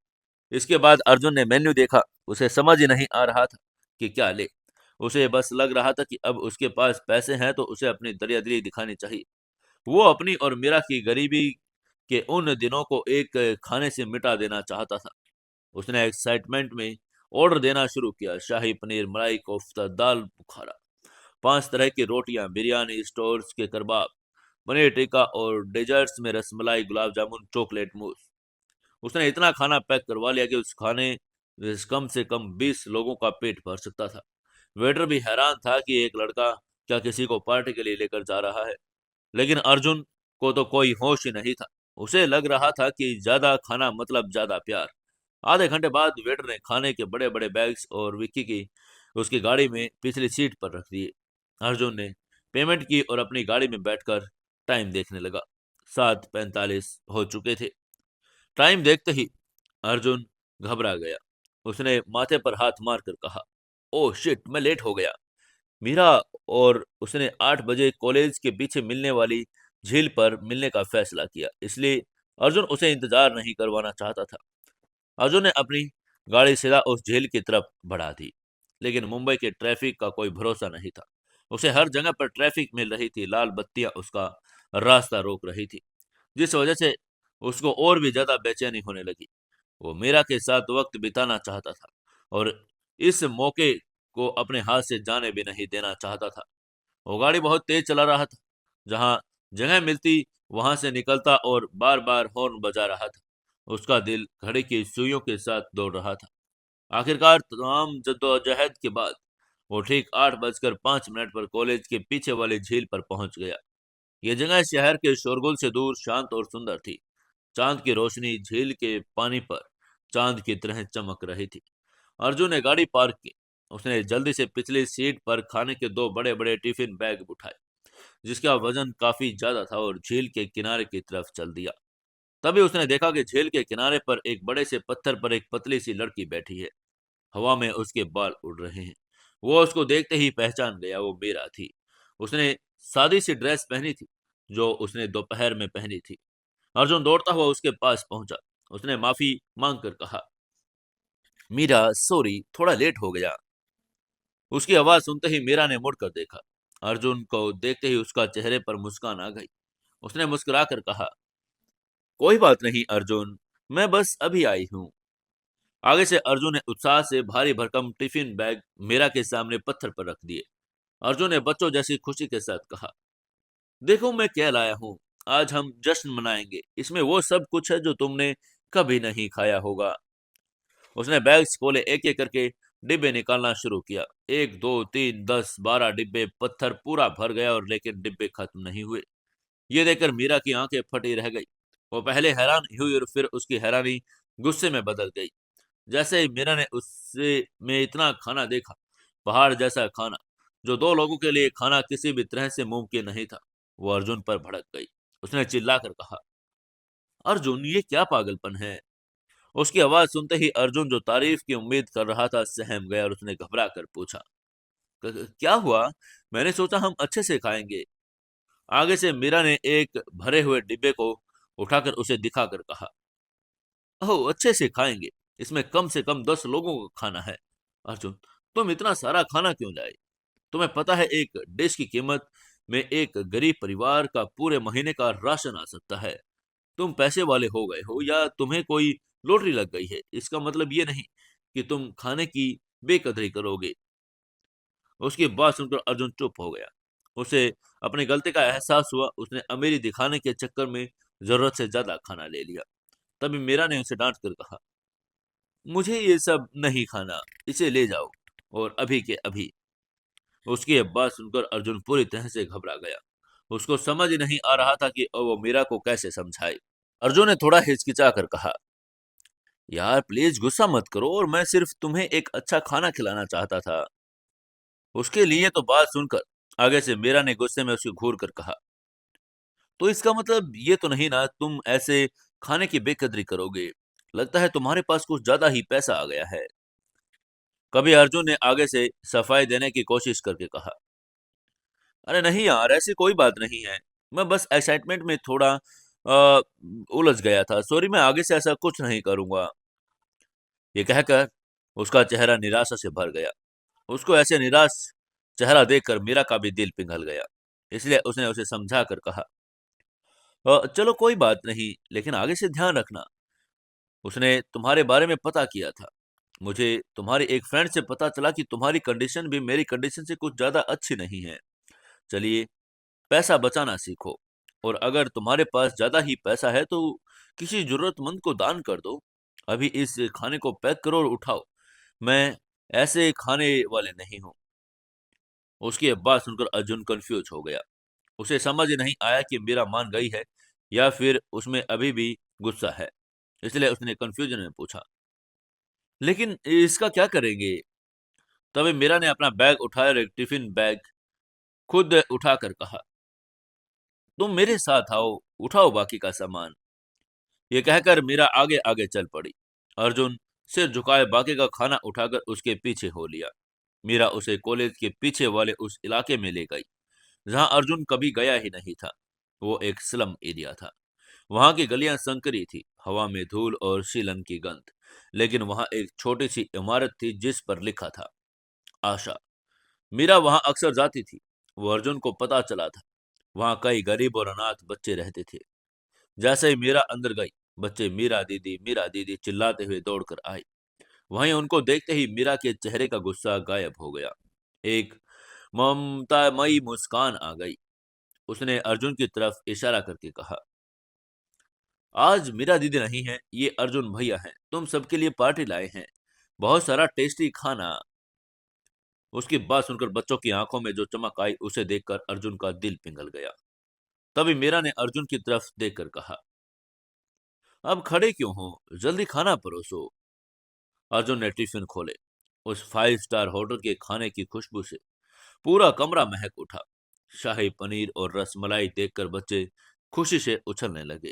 [SPEAKER 1] इसके बाद अर्जुन ने मेन्यू देखा। उसे समझ ही नहीं आ रहा था कि क्या ले। उसे बस लग रहा था कि अब उसके पास पैसे हैं तो उसे अपनी दरियादिली दिखानी चाहिए। वो अपनी और मीरा की गरीबी के उन दिनों को एक खाने से मिटा देना चाहता था। उसने एक्साइटमेंट में ऑर्डर देना शुरू किया, शाही पनीर, मलाई कोफ्ता, दाल बुखारा, 5 तरह की रोटियां, बिरयानी, स्टोर्स के कबाब, पनीर टिक्का और डेजर्ट्स में रसमलाई, गुलाब जामुन, चॉकलेट मूस। उसने इतना खाना पैक करवा लिया कि उस खाने कम से कम 20 लोगों का पेट भर सकता था। वेटर भी हैरान था कि एक लड़का क्या किसी को पार्टी के लिए लेकर जा रहा है, लेकिन अर्जुन को तो कोई होश ही नहीं था। उसे लग रहा था कि ज्यादा खाना मतलब ज्यादा प्यार। आधे घंटे बाद वेटर ने खाने के बड़े बड़े बैग्स और विक्की की उसकी गाड़ी में पिछली सीट पर रख दिए। अर्जुन ने पेमेंट की और अपनी गाड़ी में बैठकर टाइम देखने लगा। 7:45 हो चुके थे। टाइम देखते ही अर्जुन घबरा गया। उसने माथे पर हाथ मारकर कहा, ओह शिट, मैं लेट हो गया। मीरा और उसने 8 बजे कॉलेज के पीछे मिलने वाली झील पर मिलने का फैसला किया, इसलिए अर्जुन उसे इंतजार नहीं करवाना चाहता था। अर्जुन ने अपनी गाड़ी सीधा उस झील की तरफ बढ़ा दी, लेकिन मुंबई के ट्रैफिक का कोई भरोसा नहीं था। उसे हर जगह पर ट्रैफिक मिल रही थी, लाल बत्तियां उसका रास्ता रोक रही थी, जिस वजह से उसको और भी ज्यादा बेचैनी होने लगी। वो मीरा के साथ वक्त बिताना चाहता था और इस मौके को अपने हाथ से जाने भी नहीं देना चाहता था। वो गाड़ी बहुत तेज चला रहा था, जहां जगह मिलती वहां से निकलता और बार बार हॉर्न बजा रहा था। उसका दिल घड़ी की सुइयों के साथ दौड़ रहा था। आखिरकार तमाम जद्दोजहद के बाद वो ठीक 8:05 पर कॉलेज के पीछे वाली झील पर पहुंच गया। यह जगह शहर के शोरगुल से दूर शांत और सुंदर थी। चांद की रोशनी झील के पानी पर चांद की तरह चमक रही थी। अर्जुन ने गाड़ी पार्क की। उसने जल्दी से पिछली सीट पर खाने के दो बड़े बड़े टिफिन बैग उठाए, जिसका वजन काफी ज्यादा था, और झील के किनारे की तरफ चल दिया। तभी उसने देखा कि झील के किनारे पर एक बड़े से पत्थर पर एक पतली सी लड़की बैठी है। हवा में उसके बाल उड़ रहे हैं। वो उसको देखते ही पहचान गया, वो मीरा थी। उसने सादी सी ड्रेस पहनी थी, जो उसने दोपहर में पहनी थी। अर्जुन दौड़ता हुआ उसके पास पहुंचा। उसने माफी मांगकर कहा, मीरा सॉरी, थोड़ा लेट हो गया। उसकी आवाज सुनते ही मीरा ने मुड़कर देखा। अर्जुन को देखते ही उसका चेहरे पर मुस्कान आ गई। उसने मुस्कुराकर कहा, कोई बात नहीं अर्जुन, मैं बस अभी आई हूँ। आगे से अर्जुन ने उत्साह से भारी भरकम टिफिन बैग मीरा के सामने पत्थर पर रख दिए। अर्जुन ने बच्चों जैसी खुशी के साथ कहा, देखो मैं क्या लाया हूँ। आज हम जश्न मनाएंगे। इसमें वो सब कुछ है जो तुमने कभी नहीं खाया होगा। उसने बैग्स खोले, एक एक करके डिब्बे निकालना शुरू किया। 1, 2, 3, 10, 12 डिब्बे। पत्थर पूरा भर गया और लेकिन डिब्बे खत्म नहीं हुए। ये देखकर मीरा की आंखें फटी रह गई। वो पहले हैरान हुई और फिर उसकी हैरानी गुस्से में बदल गई। जैसे ही मीरा ने उससे में इतना खाना देखा, पहाड़ जैसा खाना, जो दो लोगों के लिए खाना किसी भी तरह से मुमकिन नहीं था, वो अर्जुन पर भड़क गई। उसने चिल्लाकर कहा, अर्जुन ये क्या पागलपन है। उसकी आवाज सुनते ही अर्जुन, जो तारीफ की उम्मीद कर रहा था, सहम गया और उसने घबरा कर पूछा, क्या हुआ? मैंने सोचा हम अच्छे से खाएंगे। आगे से मीरा ने एक भरे हुए डिब्बे को उठाकर उसे दिखाकर कहा, ओह अच्छे से खाएंगे, इसमें कम से कम 10 लोगों का खाना है। अर्जुन, तुम इतना सारा खाना क्यों लाए? तुम्हें पता है एक डिश की कीमत में एक गरीब परिवार का पूरे महीने का राशन आ सकता है। तुम पैसे वाले हो गए हो या तुम्हें कोई लॉटरी लग गई है, इसका मतलब ये नहीं कि तुम खाने की बेकदरी करोगे। उसकी बात सुनकर अर्जुन चुप हो गया। उसे अपनी गलती का एहसास हुआ। उसने अमीरी दिखाने के चक्कर में जरूरत से ज्यादा खाना ले लिया। तभी मीरा ने उसे डांट कर कहा, मुझे ये सब नहीं खाना, इसे ले जाओ, और अभी के अभी। उसकी ये बात सुनकर अर्जुन पूरी तरह से घबरा गया। उसको समझ ही नहीं आ रहा था कि वो मीरा को कैसे समझाए। अर्जुन ने थोड़ा हिचकिचा कर कहा, यार प्लीज गुस्सा मत करो, और मैं सिर्फ तुम्हें एक अच्छा खाना खिलाना चाहता था। उसके लिए तो बात सुनकर आगे से मीरा ने गुस्से में उसको घूर कर कहा, तो इसका मतलब ये तो नहीं ना तुम ऐसे खाने की बेकदरी करोगे? लगता है तुम्हारे पास कुछ ज्यादा ही पैसा आ गया है। कभी अर्जुन ने आगे से सफाई देने की कोशिश करके कहा, अरे नहीं यार, ऐसी कोई बात नहीं है। मैं बस एक्साइटमेंट में थोड़ा उलझ गया था। सॉरी, मैं आगे से ऐसा कुछ नहीं करूंगा। ये कहकर उसका चेहरा निराशा से भर गया। उसको ऐसे निराश चेहरा देखकर मीरा का भी दिल पिघल गया। इसलिए उसने उसे समझा कर कहा, चलो कोई बात नहीं, लेकिन आगे से ध्यान रखना। उसने तुम्हारे बारे में पता किया था। मुझे तुम्हारी एक फ्रेंड से पता चला कि तुम्हारी कंडीशन भी मेरी कंडीशन से कुछ ज्यादा अच्छी नहीं है। चलिए, पैसा बचाना सीखो, और अगर तुम्हारे पास ज्यादा ही पैसा है तो किसी जरूरतमंद को दान कर दो। अभी इस खाने को पैक करो और उठाओ। मैं ऐसे खाने वाले नहीं हूँ। उसकी ये बात सुनकर अर्जुन कंफ्यूज हो गया। उसे समझ ही नहीं आया कि मीरा मान गई है या फिर उसमें अभी भी गुस्सा है। इसलिए उसने कंफ्यूजन में पूछा, लेकिन इसका क्या करेंगे? तभी मीरा ने अपना बैग उठाया और एक टिफिन बैग खुद उठाकर कहा, तुम मेरे साथ आओ, उठाओ बाकी का सामान। ये कहकर मीरा आगे आगे चल पड़ी। अर्जुन सिर झुकाए बाकी का खाना उठाकर उसके पीछे हो लिया। मीरा उसे कॉलेज के पीछे वाले उस इलाके में ले गई जहां अर्जुन कभी गया ही नहीं था। वो एक स्लम एरिया था। वहां की गलियां संकरी थी, हवा में धूल और शीलन की गंध। लेकिन वहां एक छोटी सी इमारत थी जिस पर लिखा था आशा। मीरा वहां अक्सर जाती थी। वो अर्जुन को पता चला था वहां कई गरीब और अनाथ बच्चे रहते थे। जैसे ही मीरा अंदर गई, बच्चे मीरा दीदी चिल्लाते हुए दौड़कर आए। वहीं उनको देखते ही मीरा के चेहरे का गुस्सा गायब हो गया। एक ममतामयी मुस्कान आ गई। उसने अर्जुन की तरफ इशारा करके कहा, आज मीरा दीदी नहीं है, ये अर्जुन भैया हैं, तुम सबके लिए पार्टी लाए हैं, बहुत सारा टेस्टी खाना। उसकी बात सुनकर बच्चों की आंखों में जो चमक आई उसे देखकर अर्जुन का दिल पिघल गया। तभी मीरा ने अर्जुन की तरफ देखकर कहा, अब खड़े क्यों हो, जल्दी खाना परोसो। अर्जुन ने टिफिन खोले। उस 5 स्टार होटल के खाने की खुशबू से पूरा कमरा महक उठा। शाही पनीर और रसमलाई देखकर बच्चे खुशी से उछलने लगे।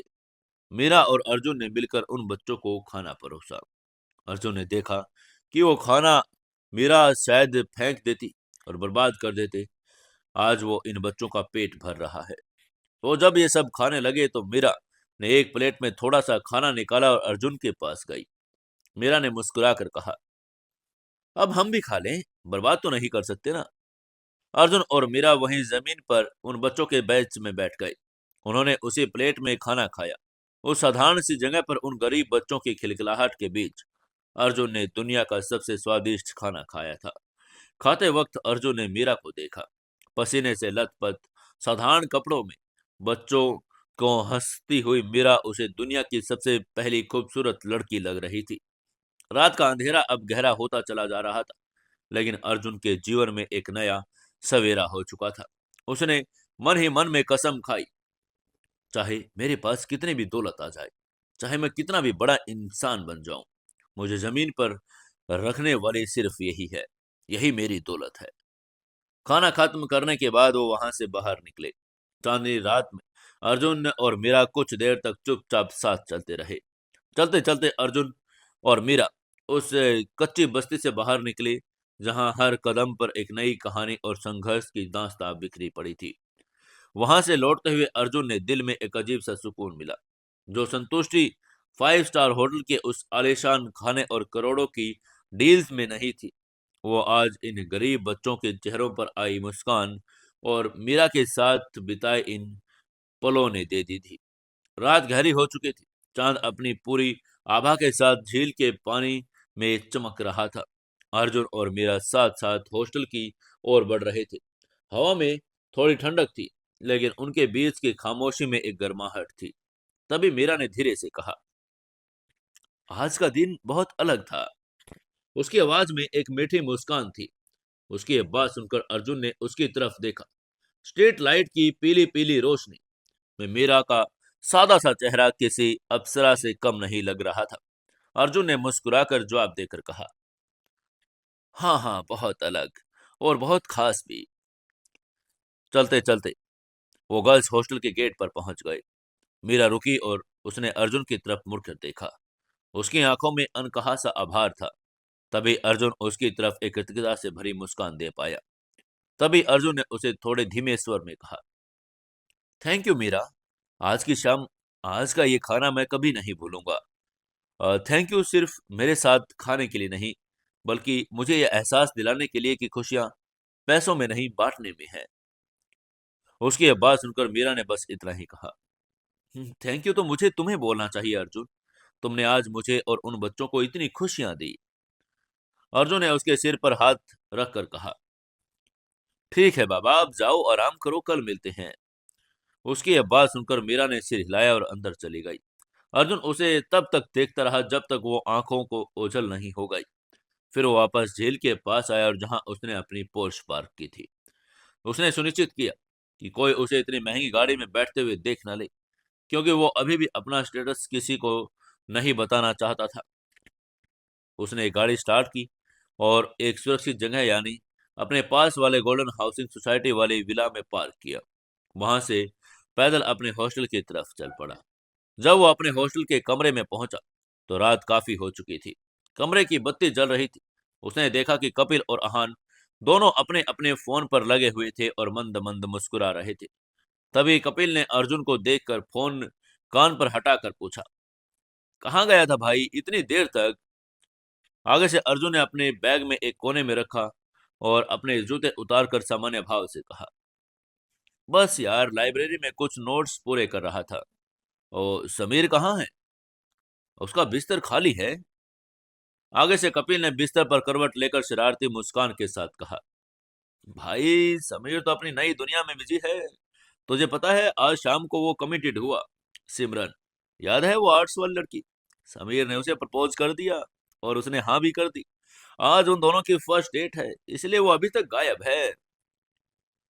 [SPEAKER 1] मीरा और अर्जुन ने मिलकर उन बच्चों को खाना परोसा। अर्जुन ने देखा कि वो खाना मीरा शायद फेंक देती और बर्बाद कर देते। आज वो इन बच्चों का पेट भर रहा है। तो जब ये सब खाने लगे तो मीरा ने एक प्लेट में थोड़ा सा खाना निकाला और अर्जुन के पास गई। मीरा ने मुस्कुराकर कहा, अब हम भी खा लें, बर्बाद तो नहीं कर सकते ना। अर्जुन और मीरा वहीं जमीन पर उन बच्चों के बेंच में बैठ गए। उन्होंने उसी प्लेट में खाना खाया। उस साधारण सी जगह पर उन गरीब बच्चों की खिलखिलाहट के बीच अर्जुन ने दुनिया का सबसे स्वादिष्ट खाना खाया था। खाते वक्त अर्जुन ने मीरा को देखा। पसीने से लथपथ साधारण कपड़ों में बच्चों को हंसती हुई मीरा उसे दुनिया की सबसे पहली खूबसूरत लड़की लग रही थी। रात का अंधेरा अब गहरा होता चला जा रहा था, लेकिन अर्जुन के जीवन में एक नया सवेरा हो चुका था। उसने मन ही मन में कसम खाई, चाहे मेरे पास कितनी भी दौलत आ जाए, चाहे मैं कितना भी बड़ा इंसान बन जाऊं, मुझे जमीन पर रखने वाली सिर्फ यही है, यही मेरी दौलत है। खाना खत्म करने के बाद वो वहां से बाहर निकले। चांदनी रात में अर्जुन और मीरा कुछ देर तक चुपचाप साथ चलते रहे। चलते चलते अर्जुन और मीरा उस कच्ची बस्ती से बाहर निकले जहां हर कदम पर एक नई कहानी और संघर्ष की दास्तां बिखरी पड़ी थी। वहां से लौटते हुए अर्जुन ने दिल में एक अजीब सा सुकून मिला, जो संतुष्टि 5 स्टार होटल के उस आलीशान खाने और करोड़ों की डील्स में नहीं थी। वो आज इन गरीब बच्चों के चेहरों पर आई मुस्कान और मीरा के साथ बिताए इन पलों ने दे दी थी। रात गहरी हो चुकी थी। चांद अपनी पूरी आभा के साथ झील के पानी में चमक रहा था। अर्जुन और मीरा साथ साथ हॉस्टल की ओर बढ़ रहे थे। हवा में थोड़ी ठंडक थी, लेकिन उनके बीच की खामोशी में एक गर्माहट थी। तभी मीरा ने धीरे से कहा, आज का दिन बहुत अलग था। उसकी आवाज में एक मीठी मुस्कान थी। उसकी ये बात सुनकर अर्जुन ने उसकी तरफ देखा। स्ट्रीट लाइट की पीली पीली रोशनी में मीरा का सादा सा चेहरा किसी अप्सरा से कम नहीं लग रहा था। अर्जुन ने मुस्कुराकर जवाब देकर कहा, हाँ हाँ, बहुत अलग और बहुत खास भी। चलते चलते वो गर्ल्स हॉस्टल के गेट पर पहुंच गए। मीरा रुकी और उसने अर्जुन की तरफ मुड़कर देखा। उसकी आंखों में अनकहा सा आभार था। तभी अर्जुन उसकी तरफ एक कृतज्ञता से भरी मुस्कान दे पाया। तभी अर्जुन ने उसे थोड़े धीमे स्वर में कहा, थैंक यू मीरा, आज की शाम, आज का ये खाना मैं कभी नहीं भूलूंगा। थैंक यू सिर्फ मेरे साथ खाने के लिए नहीं, बल्कि मुझे यह एहसास दिलाने के लिए कि खुशियां पैसों में नहीं बांटने में है। उसकी यह बात सुनकर मीरा ने बस इतना ही कहा, थैंक यू तो मुझे तुम्हें बोलना चाहिए अर्जुन, तुमने आज मुझे और उन बच्चों को इतनी खुशियां दी। अर्जुन ने उसके सिर पर हाथ रखकर कहा, ठीक है बाबा, आप जाओ आराम करो, कल मिलते हैं। उसकी यह बात सुनकर मीरा ने सिर हिलाया और अंदर चली गई। अर्जुन उसे तब तक देखता रहा जब तक वो आंखों को ओझल नहीं हो गई। फिर वो वापस झील के पास आया और जहां उसने अपनी पोर्श पार्क की थी। उसने सुनिश्चित किया कि कोई उसे इतनी महंगी गाड़ी में बैठते हुए देख न ले, क्योंकि वो अभी भी अपना स्टेटस किसी को नहीं बताना चाहता था। उसने एक गाड़ी स्टार्ट की और एक सुरक्षित जगह यानी अपने पास वाले गोल्डन हाउसिंग सोसाइटी वाली विला में पार्क किया। वहां से पैदल अपने हॉस्टल की तरफ चल पड़ा। जब वो अपने हॉस्टल के कमरे में पहुंचा तो रात काफी हो चुकी थी। कमरे की बत्ती जल रही थी। उसने देखा कि कपिल और अहान दोनों अपने अपने फोन पर लगे हुए थे और मंद मंद मुस्कुरा रहे थे। तभी कपिल ने अर्जुन को देखकर फोन कान पर हटाकर पूछा, कहाँ गया था भाई इतनी देर तक? आगे से अर्जुन ने अपने बैग में एक कोने में रखा और अपने जूते उतारकर सामान्य भाव से कहा, बस यार लाइब्रेरी में कुछ नोट्स पूरे कर रहा था। और समीर कहाँ है? उसका बिस्तर खाली है। आगे से कपिल ने बिस्तर पर करवट लेकर शरारती मुस्कान के साथ कहा, भाई समीर तो अपनी नई दुनिया में बिजी है। तुझे पता है आज शाम को वो कमिटेड हुआ। सिमरन, याद है वो आर्ट्स वाली लड़की? समीर ने उसे प्रपोज कर दिया और उसने हाँ भी कर दी। आज उन दोनों की फर्स्ट डेट है, इसलिए वो अभी तक गायब है।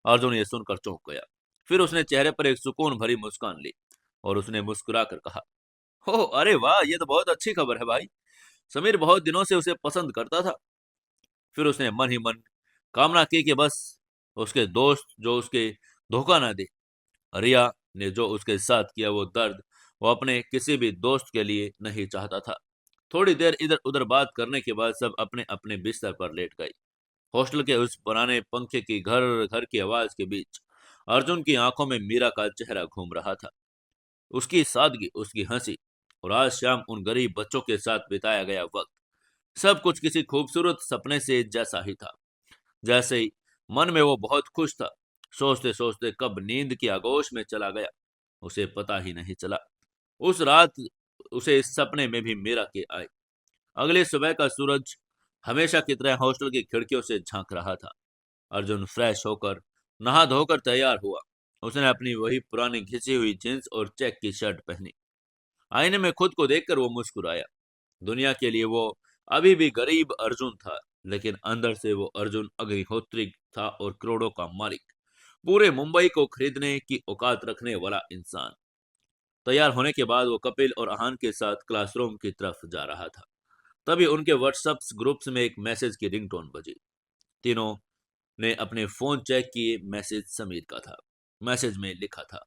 [SPEAKER 1] अर्जुन ये सुनकर चौंक गया। फिर उसने चेहरे पर एक सुकून भरी मुस्कान ली और उसने मुस्कुरा कर कहा, हो अरे वाह, ये तो बहुत अच्छी खबर है भाई। समीर बहुत दिनों से उसे पसंद करता था। फिर उसने मन ही मन कामना की कि बस उसके दोस्त जो उसके धोखा ना दे। रिया ने जो उसके साथ किया वो दर्द वो अपने किसी भी दोस्त के लिए नहीं चाहता था। थोड़ी देर इधर उधर बात करने के बाद सब अपने अपने बिस्तर पर लेट गए। हॉस्टल के उस पुराने पंखे की घर घर की आवाज के बीच अर्जुन की आंखों में मीरा का चेहरा घूम रहा था। उसकी सादगी, उसकी हंसी और आज शाम उन गरीब बच्चों के साथ बिताया गया वक्त, सब कुछ किसी खूबसूरत सपने से जैसा ही था। जैसे ही मन में वो बहुत खुश था, सोचते सोचते कब नींद की आगोश में चला गया उसे पता ही नहीं चला। उस रात उसे इस सपने में भी मीरा के आए। अगले सुबह का सूरज हमेशा की तरह हॉस्टल की खिड़कियों से झांक रहा था। अर्जुन फ्रेश होकर नहा धोकर तैयार हुआ। उसने अपनी वही पुरानी घिसी हुई जींस और चेक की शर्ट पहनी। आईने में खुद को देखकर वो मुस्कुराया। दुनिया के लिए वो अभी भी गरीब अर्जुन था, लेकिन अंदर से वो अर्जुन अग्निहोत्री था और करोड़ों का मालिक, पूरे मुंबई को खरीदने की औकात रखने वाला इंसान। तैयार होने के बाद वो कपिल और आहान के साथ क्लासरूम की तरफ जा रहा था। तभी उनके व्हाट्सएप ग्रुप्स में एक मैसेज की रिंगटोन बजी। तीनों ने अपने फोन चेक किए। मैसेज समीर का था। मैसेज में लिखा था,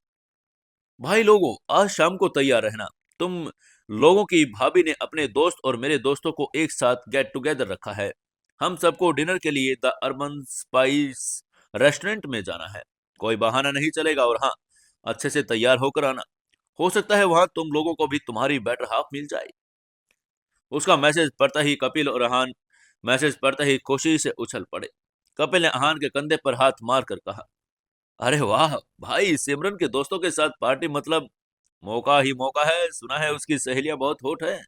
[SPEAKER 1] भाई लोगों, आज शाम को तैयार रहना। तुम लोगों की भाभी ने अपने दोस्त और मेरे दोस्तों को एक साथ गेट टुगेदर रखा है। हम सबको डिनर के लिए द अर्बन स्पाइस रेस्टोरेंट में जाना है। कोई बहाना नहीं चलेगा और हाँ, अच्छे से तैयार होकर आना। हो सकता है वहां तुम लोगों को भी तुम्हारी बेटर हाफ मिल जाए। उसका मैसेज पढ़ता ही कपिल और अहान मैसेज पढ़ते ही खुशी से उछल पड़े। कपिल ने अहान के कंधे पर हाथ मारकर कहा, अरे वाह भाई, सिमरन के दोस्तों के साथ पार्टी मतलब मौका ही मौका है। सुना है उसकी सहेलियां बहुत होट है।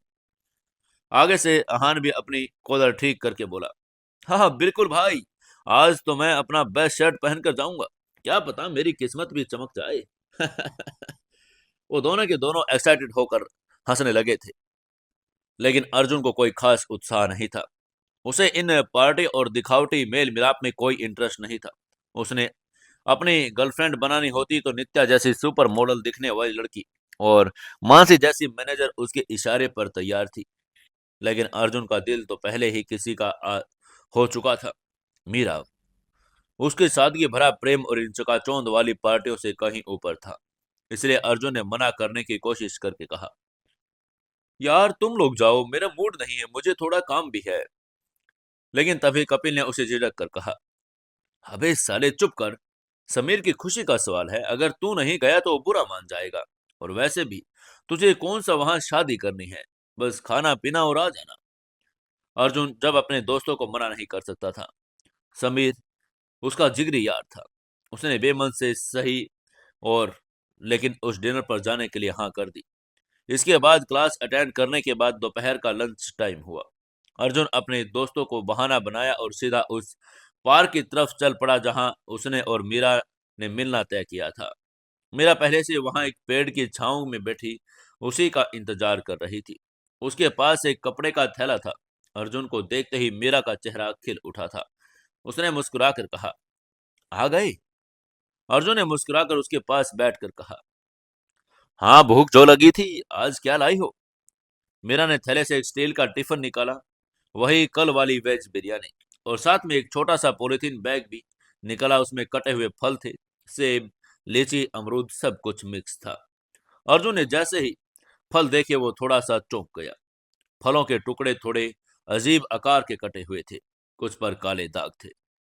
[SPEAKER 1] आगे से अहान भी अपनी कॉलर ठीक करके बोला, हाँ हाँ बिल्कुल भाई, आज तो मैं अपना बेस्ट शर्ट पहन कर जाऊंगा। क्या पता मेरी किस्मत भी चमक जाए। वो दोनों के दोनों एक्साइटेड होकर हंसने लगे थे, लेकिन अर्जुन को कोई खास उत्साह नहीं था। उसे इन पार्टी और दिखावटी मेल मिलाप में कोई इंटरेस्ट नहीं था। उसने अपनी गर्लफ्रेंड बनानी होती तो नित्या जैसी सुपर मॉडल दिखने वाली लड़की और मानसी जैसी मैनेजर उसके इशारे पर तैयार थी। लेकिन अर्जुन का दिल तो पहले ही किसी का हो चुका था, मीरा। उसकी सादगी भरा प्रेम और इन चकाचौंध वाली पार्टियों से कहीं ऊपर था। इसलिए अर्जुन ने मना करने की कोशिश करके कहा, यार तुम लोग जाओ, मेरा मूड नहीं है, मुझे थोड़ा काम भी है। लेकिन तभी कपिल ने उसे झिझक कर कहा, अबे साले चुप कर। समीर की खुशी का सवाल है, अगर तू नहीं गया तो वो बुरा मान जाएगा। और वैसे भी तुझे कौन सा वहां शादी करनी है, बस खाना पीना और आ जाना। अर्जुन जब अपने दोस्तों को मना नहीं कर सकता था। समीर उसका जिगरी यार था। उसने बेमन से सही और लेकिन उस डिनर पर जाने के लिए हाँ कर दी। इसके बाद क्लास अटेंड करने के बाद दोपहर का लंच टाइम हुआ। अर्जुन अपने दोस्तों को बहाना बनाया और सीधा उस पार्क की तरफ चल पड़ा जहां उसने और मीरा ने मिलना तय किया था। मीरा पहले से वहां एक पेड़ की छांव में बैठी उसी का इंतजार कर रही थी। उसके पास एक कपड़े का थैला था। अर्जुन को देखते ही मीरा का चेहरा खिल उठा था। उसने मुस्कुराकर कहा, आ गए? अर्जुन ने मुस्कुराकर उसके पास बैठकर कहा, हाँ भूख जो लगी थी, आज क्या लाई हो? मीरा ने थैले से एक स्टील का टिफिन निकाला, वही कल वाली वेज बिरयानी, और साथ में एक छोटा सा पॉलिथीन बैग भी निकाला। उसमें कटे हुए फल थे, सेब, लीची, अमरूद, सब कुछ मिक्स था। अर्जुन ने जैसे ही फल देखे वो थोड़ा सा चौंक गया। फलों के टुकड़े थोड़े अजीब आकार के कटे हुए थे, कुछ पर काले दाग थे।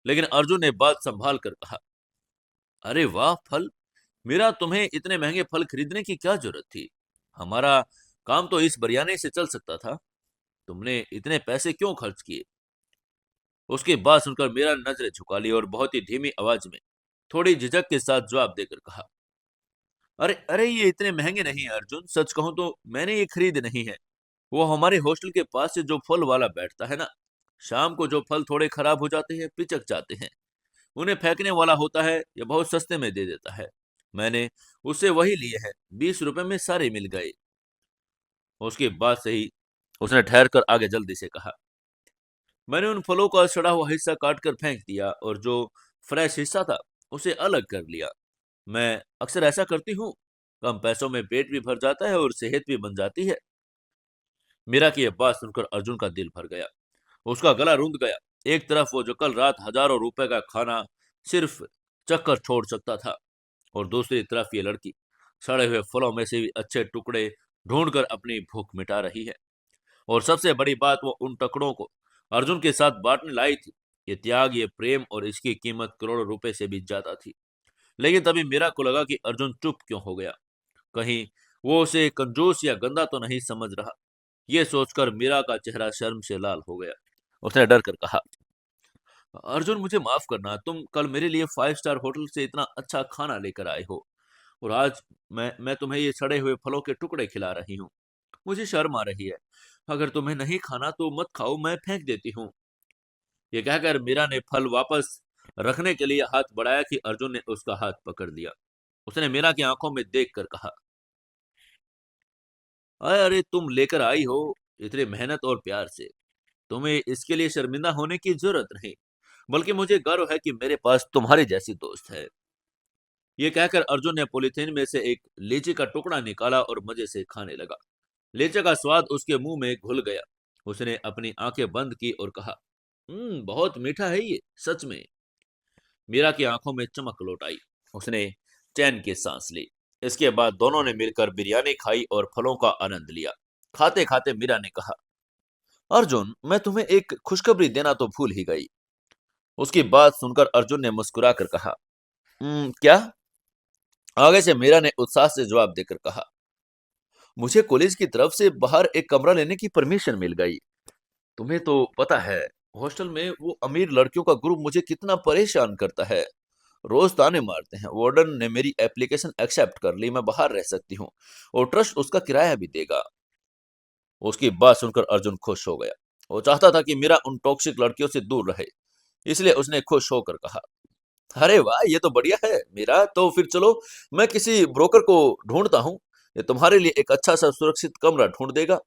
[SPEAKER 1] लेकिन अर्जुन ने बात संभाल कर कहा, अरे वाह फल! मेरा तुम्हें इतने महंगे फल खरीदने की क्या जरूरत थी? हमारा काम तो इस बिरयानी से चल सकता था। तुमने इतने पैसे क्यों खर्च किए? उसकी बात सुनकर मीरा ने नजरें झुका ली और बहुत ही धीमी आवाज में, थोड़ी झिझक के साथ जवाब देकर कहा, अरे अरे ये इतने महंगे नहीं है अर्जुन, सच कहूं तो मैंने ये खरीदे नहीं है। वो हमारे हॉस्टल के पास से जो फल वाला बैठता है ना, शाम को जो फल थोड़े खराब हो जाते हैं, पिचक जाते हैं, उन्हें फेंकने वाला होता है या बहुत सस्ते में दे देता है। मैंने उससे वही लिए हैं, 20 रुपए में सारे मिल गए। उसकी बात से ही उसने ठहर कर आगे जल्दी से कहा, मैंने उन फलों का सड़ा हुआ हिस्सा काट कर फेंक दिया और जो फ्रेश हिस्सा था उसे अलग कर लिया। मैं अक्सर ऐसा करती हूँ, कम पैसों में पेट भी भर जाता है और सेहत भी बन जाती है। मीरा की यह बात सुनकर अर्जुन का दिल भर गया, उसका गला रूंध गया। एक तरफ वो जो कल रात हजारों रुपए का खाना सिर्फ चक्कर छोड़ सकता था, और दूसरी तरफ ये लड़की सड़े हुए फलों में से भी अच्छे टुकड़े ढूंढकर अपनी भूख मिटा रही है। और सबसे बड़ी बात, वो उन टुकड़ों को अर्जुन के साथ बांटने लाई थी। ये त्याग, ये प्रेम, और इसकी कीमत करोड़ों रुपए से भी ज्यादा थी। लेकिन तभी मीरा को लगा कि अर्जुन चुप क्यों हो गया, कहीं वो उसे कंजूस या गंदा तो नहीं समझ रहा। ये सोचकर मीरा का चेहरा शर्म से लाल हो गया। उसने डर कर कहा, अर्जुन मुझे माफ करना, तुम कल मेरे लिए 5 स्टार होटल से इतना अच्छा खाना लेकर आए हो, और आज मैं तुम्हें ये सड़े हुए फलों के टुकड़े खिला रही हूँ। मुझे शर्म आ रही है। अगर तुम्हें नहीं खाना तो मत खाओ, मैं फेंक देती हूँ। ये कहकर मीरा ने फल वापस रखने के लिए हाथ बढ़ाया कि अर्जुन ने उसका हाथ पकड़ लिया। उसने मीरा की आंखों में देखकर कहा, अरे अरे तुम लेकर आई हो इतनी मेहनत और प्यार से, तुम्हें इसके लिए शर्मिंदा होने की जरूरत नहीं, बल्कि मुझे गर्व है कि मेरे पास तुम्हारी जैसी दोस्त है। ये कहकर अर्जुन ने पॉलीथीन में से एक लीची का टुकड़ा निकाला और मजे से खाने लगा। लीची का स्वाद उसके मुंह में घुल गया। उसने अपनी आंखें बंद की और कहा, बहुत मीठा है ये, सच में। मीरा की आंखों में चमक लौट आई। उसने चैन की सांस ली। इसके बाद दोनों ने मिलकर बिरयानी खाई और फलों का आनंद लिया। खाते खाते मीरा ने कहा, अर्जुन मैं तुम्हें एक खुशखबरी देना तो भूल ही गई। उसकी बात सुनकर अर्जुन ने मुस्कुरा कर कहा, क्या? आगे से मीरा ने उत्साह से जवाब देकर कहा, मुझे कॉलेज की तरफ से बाहर एक कमरा लेने की परमिशन मिल गई। तुम्हें तो पता है, हॉस्टल में वो अमीर लड़कियों का ग्रुप मुझे कितना परेशान करता है। रोज ताने मारते हैं। वार्डन ने मेरी एप्लीकेशन एक्सेप्ट कर ली, मैं बाहर रह सकती हूँ, और ट्रस्ट उसका किराया भी देगा। उसकी बात सुनकर अर्जुन खुश हो गया। वो चाहता था कि मीरा उन टॉक्सिक लड़कियों से दूर रहे, इसलिए उसने खुश होकर कहा, अरे वाह ये तो बढ़िया है मीरा, तो फिर चलो मैं किसी ब्रोकर को ढूंढता हूँ, ये तुम्हारे लिए एक अच्छा सा सुरक्षित कमरा ढूंढ देगा।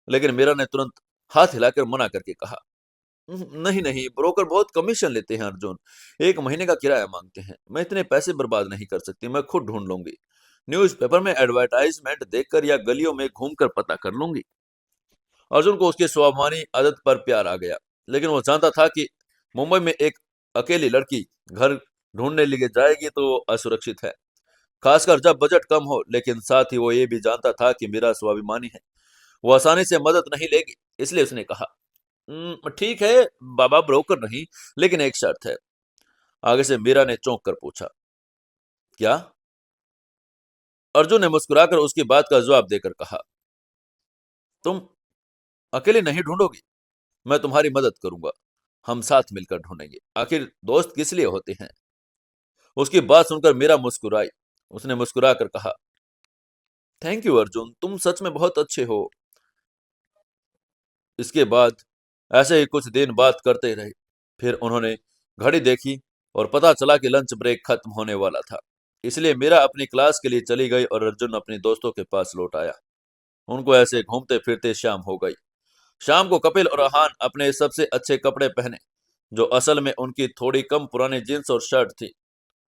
[SPEAKER 1] लेकिन मीरा ने तुरंत हाथ हिलाकर मना करके कहा, नहीं नहीं, ब्रोकर बहुत कमीशन लेते हैं अर्जुन, 1 महीने का किराया मांगते हैं, मैं इतने पैसे बर्बाद नहीं कर सकती, मैं खुद ढूंढ लूंगी। न्यूज़पेपर में एडवर्टाइजमेंट देखकर या गलियों में घूमकर पता कर लूंगी। अर्जुन को उसकी स्वाभिमानी आदत पर प्यार आ गया, लेकिन वो जानता था कि मुंबई में एक अकेली लड़की घर ढूंढने लिए जाएगी तो असुरक्षित है, खासकर जब बजट कम हो। लेकिन साथ ही वो ये भी जानता था कि मेरा स्वाभिमानी है, वो आसानी से मदद नहीं लेगी। इसलिए उसने कहा, ठीक है बाबा, ब्रोकर नहीं, लेकिन एक शर्त है। आगे से मीरा ने चौंक कर पूछा, क्या? अर्जुन ने मुस्कुराकर उसकी बात का जवाब देकर कहा, तुम अकेले नहीं ढूंढोगी, मैं तुम्हारी मदद करूंगा, हम साथ मिलकर ढूंढेंगे, आखिर दोस्त किस लिए होते हैं। उसकी बात सुनकर मीरा मुस्कुराई। उसने मुस्कुराकर कहा, थैंक यू अर्जुन, तुम सच में बहुत अच्छे हो। इसके बाद ऐसे ही कुछ दिन बात करते रहे। फिर उन्होंने घड़ी देखी और पता चला कि लंच ब्रेक खत्म होने वाला था। इसलिए मीरा अपनी क्लास के लिए चली गई और अर्जुन अपने दोस्तों के पास लौट आया। उनको ऐसे घूमते फिरते शाम हो गई। शाम को कपिल और अहान अपने सबसे अच्छे कपड़े पहने, जो असल में उनकी थोड़ी कम पुरानी जींस और शर्ट थी।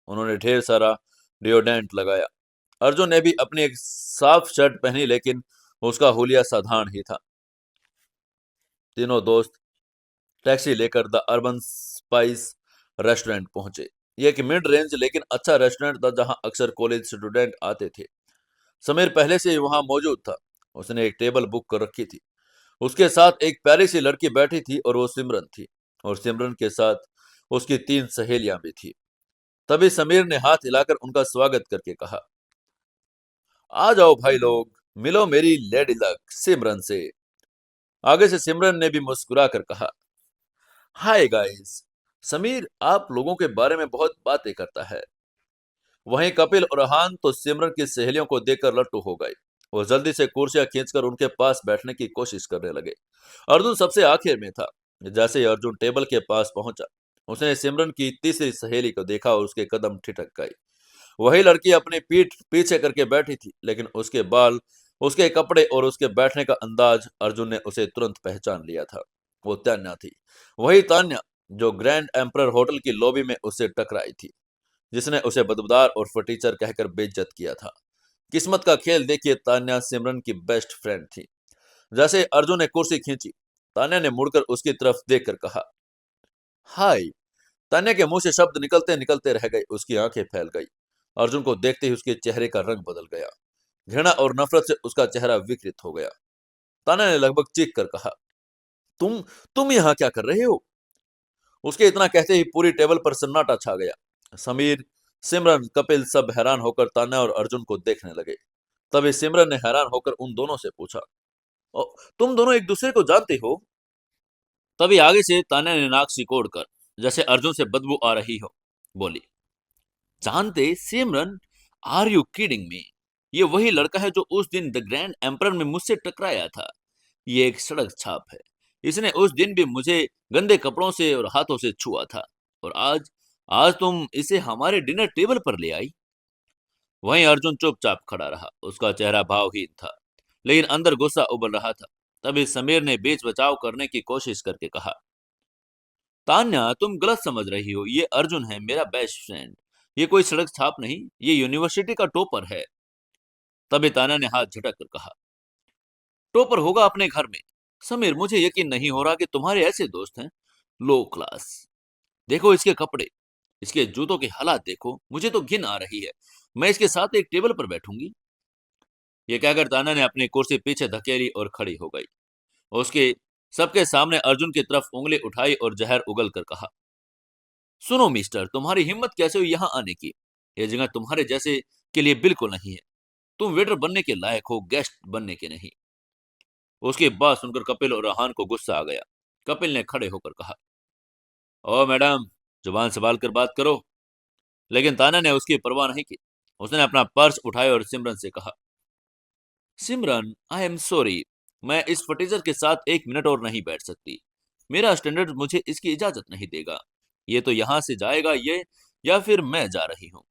[SPEAKER 1] उन्होंने ढेर सारा डिओडेंट लगाया। अर्जुन ने भी अपनी एक साफ शर्ट पहनी, लेकिन उसका हुलिया साधारण ही था। तीनों दोस्त टैक्सी लेकर द अर्बन स्पाइस रेस्टोरेंट पहुंचे। यह एक मिड रेंज लेकिन अच्छा रेस्टोरेंट था, जहां अक्सर कॉलेज स्टूडेंट आते थे। समीर पहले से ही वहां मौजूद था। उसने एक टेबल बुक कर रखी थी। उसके साथ एक प्यारी सी लड़की बैठी थी और वो सिमरन थी। और सिमरन के साथ उसकी 3 सहेलियां भी थी। तभी समीर ने हाथ हिलाकर उनका स्वागत करके कहा, आ जाओ भाई लोग, मिलो मेरी लेडी लक सिमरन से। आगे से सिमरन ने भी मुस्कुरा कर कहा, हाय गाइस। समीर आप लोगों के बारे में बहुत बातें करता है। वहीं कपिल और हान तो सिमरन की सहेलियों को देखकर लट्टू हो गए। वो जल्दी से कुर्सियां खींचकर उनके पास बैठने की कोशिश करने लगे। अर्जुन सबसे आखिर में था। जैसे ही अर्जुन टेबल के पास पहुंचा, उसने सिमरन की तीसरी सहेली को देखा और उसके कदम ठिठक गए। वही लड़की अपनी पीठ पीछे करके बैठी थी, लेकिन उसके बाल, उसके कपड़े और उसके बैठने का अंदाज, अर्जुन ने उसे तुरंत पहचान लिया था। वो तान्या थी। वही तान्या जो ग्रैंड एम्परर होटल की लॉबी में उससे टकराई थी, जिसने उसे बदबूदार और फटीचर कहकर बेइज्जत किया था। किस्मत का खेल देखिए, तान्या सिमरन की बेस्ट फ्रेंड थी। जैसे अर्जुन ने कुर्सी खींची, तान्या ने मुड़कर उसकी तरफ देखकर कहा, हाय। तान्या के मुंह से शब्द निकलते निकलते रह गए। उसकी आंखें फैल गई। अर्जुन को देखते ही उसके चेहरे का रंग बदल गया। घृणा और नफरत से उसका चेहरा विकृत हो गया। तान्या ने लगभग चीख कर कहा, तुम तुम यहाँ क्या कर रहे हो? उसके इतना कहते ही पूरी टेबल पर सन्नाटा छा गया। समीर, सिमरन, कपिल सब हैरान होकर तान्या और अर्जुन को देखने लगे। तभी सिमरन ने हैरान होकर उन दोनों से पूछा, "ओ, तुम दोनों एक दूसरे को जानते हो?" तभी आगे से तान्या ने नाक सिकोड़ कर, जैसे अर्जुन से बदबू आ रही हो, बोली, जानते Simran? Are you kidding me? ये वही लड़का है जो उस दिन द ग्रैंड एम्परर में मुझसे टकराया था। ये एक सड़क छाप है। इसने उस दिन भी मुझे गंदे कपड़ों से और हाथों से छुआ था। और आज आज तुम इसे हमारे डिनर टेबल पर ले आई। वहीं अर्जुन चुपचाप खड़ा रहा। उसका चेहरा भावहीन था, लेकिन अंदर गुस्सा उबल रहा था। तभी समीर ने बीच बचाव करने की कोशिश करके कहा, तान्या तुम गलत समझ रही हो। ये अर्जुन है, मेरा बेस्ट फ्रेंड। ये कोई सड़क छाप नहीं, ये यूनिवर्सिटी का टॉपर है। तभी तान्या ने हाथ झटक कर कहा, टॉपर होगा अपने घर में। समीर, मुझे यकीन नहीं हो रहा कि तुम्हारे ऐसे दोस्त हैं। लो क्लास। देखो इसके कपड़े, इसके जूतों की हालात देखो, मुझे तो घिन आ रही है। मैं इसके साथ एक टेबल पर बैठूंगी। ये कहकर तान्या ने अपनी कुर्सी पीछे धकेली और खड़ी हो गई। उसके सबके सामने अर्जुन की तरफ उंगली उठाई और जहर उगल कर कहा, सुनो मिस्टर, तुम्हारी हिम्मत कैसे हुई यहाँ आने की? यह जगह तुम्हारे जैसे के लिए बिल्कुल नहीं है। तुम वेटर बनने के लायक हो, गेस्ट बनने के नहीं। उसकी बात सुनकर कपिल और रहान को गुस्सा आ गया। कपिल ने खड़े होकर कहा, ओ मैडम, जुबान संभाल कर बात करो। लेकिन ताना ने उसकी परवाह नहीं की। उसने अपना पर्स उठाया और सिमरन से कहा, सिमरन, आई एम सॉरी, मैं इस फटीचर के साथ 1 मिनट और नहीं बैठ सकती। मेरा स्टैंडर्ड मुझे इसकी इजाजत नहीं देगा। ये तो यहां से जाएगा ये, या फिर मैं जा रही हूं।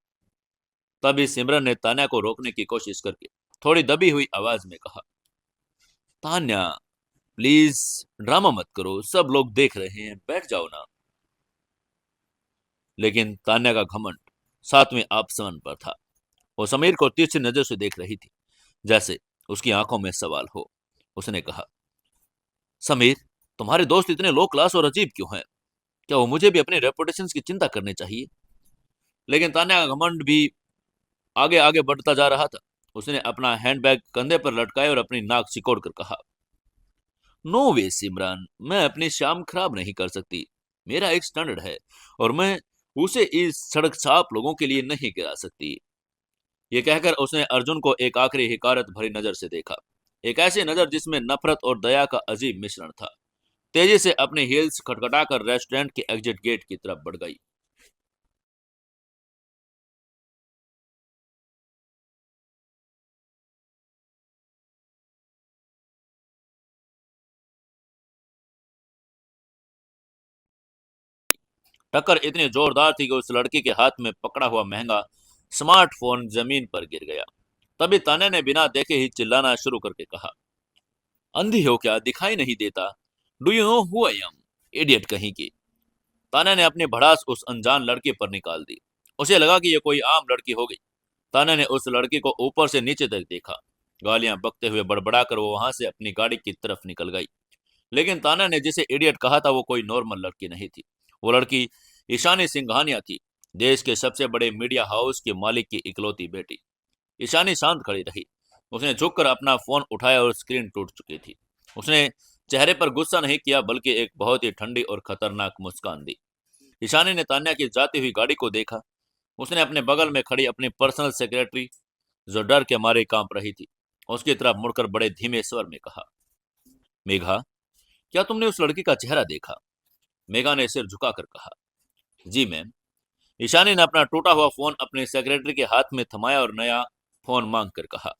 [SPEAKER 1] तभी सिमरन ने तान्या को रोकने की कोशिश करके थोड़ी दबी हुई आवाज में कहा, तान्या प्लीज ड्रामा मत करो, सब लोग देख रहे हैं, बैठ जाओ ना। लेकिन तान्या का घमंड सातवें आसमान पर था। वो समीर को तिरछी नजर से देख रही थी, जैसे उसकी आंखों में सवाल हो। उसने कहा, समीर, तुम्हारे दोस्त इतने लो क्लास और अजीब क्यों हैं? क्या वो मुझे भी अपने रेपुटेशन की चिंता करनी चाहिए? लेकिन तान्या का घमंड भी आगे आगे बढ़ता जा रहा था। उसने अपना हैंडबैग कंधे पर लटकाया और अपनी नाक सिकोड़ कर कहा, नो वे सिमरन, मैं अपनी शाम खराब नहीं कर सकती। मेरा एक स्टैंडर्ड है और मैं उसे इस सड़क छाप लोगों के लिए नहीं गिरा सकती। ये कहकर उसने अर्जुन को एक आखिरी हिकारत भरी नजर से देखा। एक ऐसी नजर जिसमें नफरत और दया का अजीब मिश्रण था। तेजी से अपने हील्स खटखटाकर रेस्टोरेंट के एग्जिट गेट की तरफ बढ़ गई। टक्कर इतनी जोरदार थी कि उस लड़की के हाथ में पकड़ा हुआ महंगा स्मार्टफोन जमीन पर गिर गया। तभी ताने ने बिना देखे ही चिल्लाना शुरू करके कहा, अंधी हो क्या, दिखाई नहीं देता? Do you know who I am? Idiot कहीं की। ताना ने अपनी भड़ास उस अनजान लड़के पर निकाल दी। उसे लगा कि यह कोई आम लड़की हो गई। तान्या ने उस लड़की को ऊपर से नीचे तक देखा। गालियां बकते हुए बड़बड़ाकर वो वहां से अपनी गाड़ी की तरफ निकल गई। लेकिन तान्या ने जिसे इडियट कहा था वो कोई नॉर्मल लड़की नहीं थी। वो लड़की ईशानी सिंघानिया थी, देश के सबसे बड़े मीडिया हाउस के मालिक की इकलौती बेटी। ईशानी शांत खड़ी रही। उसने झुककर अपना फोन उठाया और स्क्रीन टूट चुकी थी। उसने चेहरे पर गुस्सा नहीं किया, बल्कि एक बहुत ही ठंडी और खतरनाक मुस्कान दी। ईशानी ने तान्या की जाती हुई गाड़ी को देखा। उसने अपने बगल में खड़ी अपनी पर्सनल सेक्रेटरी, जो डर के मारे कांप रही थी, उसकी तरफ मुड़कर बड़े धीमे स्वर में कहा, मेघा, क्या तुमने उस लड़की का चेहरा देखा? मेघा ने सिर झुकाकर कहा, जी मैम। ईशानी ने अपना टूटा हुआ फोन अपने सेक्रेटरी के हाथ में थमाया और नया फोन मांग कर कहा,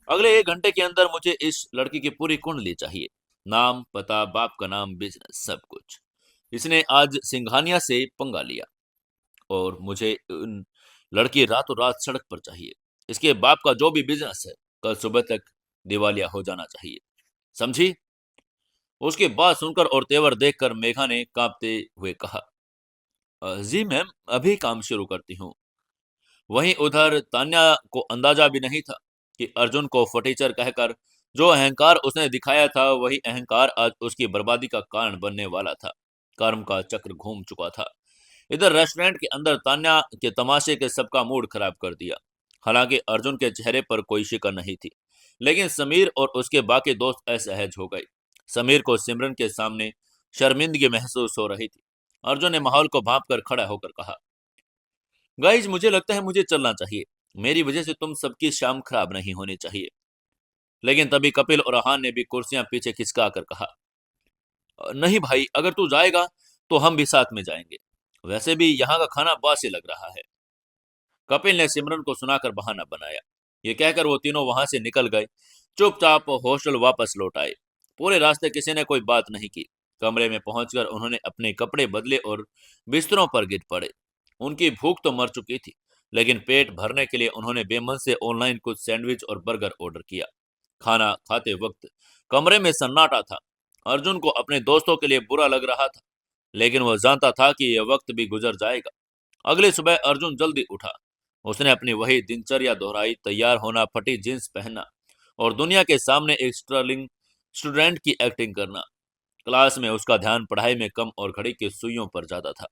[SPEAKER 1] अगले 1 घंटे के अंदर मुझे इस लड़की की पूरी कुंडली चाहिए। नाम, पता, बाप का नाम, बिजनेस, सब कुछ। इसने आज सिंघानिया से पंगा लिया और मुझे लड़की रातों रात सड़क पर चाहिए। इसके बाप का जो भी बिजनेस है कल सुबह तक दिवालिया हो जाना चाहिए, समझी? उसकी बात सुनकर और तेवर देखकर मेघा ने कांपते हुए कहा, जी मैम, अभी काम शुरू करती हूँ। वहीं उधर तान्या को अंदाजा भी नहीं था कि अर्जुन को फटीचर कहकर जो अहंकार उसने दिखाया था वही अहंकार आज उसकी बर्बादी का कारण बनने वाला था। कर्म का चक्र घूम चुका था। इधर रेस्टोरेंट के अंदर तान्या के तमाशे के सबका मूड खराब कर दिया। हालांकि अर्जुन के चेहरे पर कोई शिकन नहीं थी, लेकिन समीर और उसके बाकी दोस्त असहज हो गए। समीर को सिमरन के सामने शर्मिंदगी महसूस हो रही थी। अर्जुन ने माहौल को भांप कर खड़ा होकर कहा, गाइज, मुझे लगता है मुझे चलना चाहिए। मेरी वजह से तुम सबकी शाम खराब नहीं होनी चाहिए। लेकिन तभी कपिल और अहान ने भी कुर्सियां पीछे खिसका कर कहा, नहीं भाई, अगर तू जाएगा तो हम भी साथ में जाएंगे। वैसे भी यहाँ का खाना बासी लग रहा है। कपिल ने सिमरन को सुनाकर बहाना बनाया। ये कहकर वो तीनों वहां से निकल गए। चुपचाप हॉस्टल वापस लौट आए। पूरे रास्ते किसी ने कोई बात नहीं की। कमरे में पहुंचकर उन्होंने अपने कपड़े बदले और बिस्तरों पर गिर पड़े। उनकी भूख तो मर चुकी थी, लेकिन पेट भरने के लिए उन्होंने बेमन से ऑनलाइन कुछ सैंडविच और बर्गर ऑर्डर किया। खाना खाते वक्त कमरे में सन्नाटा था। अर्जुन को अपने दोस्तों के लिए बुरा लग रहा था, लेकिन वह जानता था कि यह वक्त भी गुजर जाएगा। अगली सुबह अर्जुन जल्दी उठा। उसने अपनी वही दिनचर्या दोहराई, तैयार होना, फटी जींस पहनना और दुनिया के सामने एक स्टर्लिंग स्टूडेंट की एक्टिंग करना। क्लास में उसका ध्यान पढ़ाई में कम और घड़ी की सुइयों पर ज्यादा था।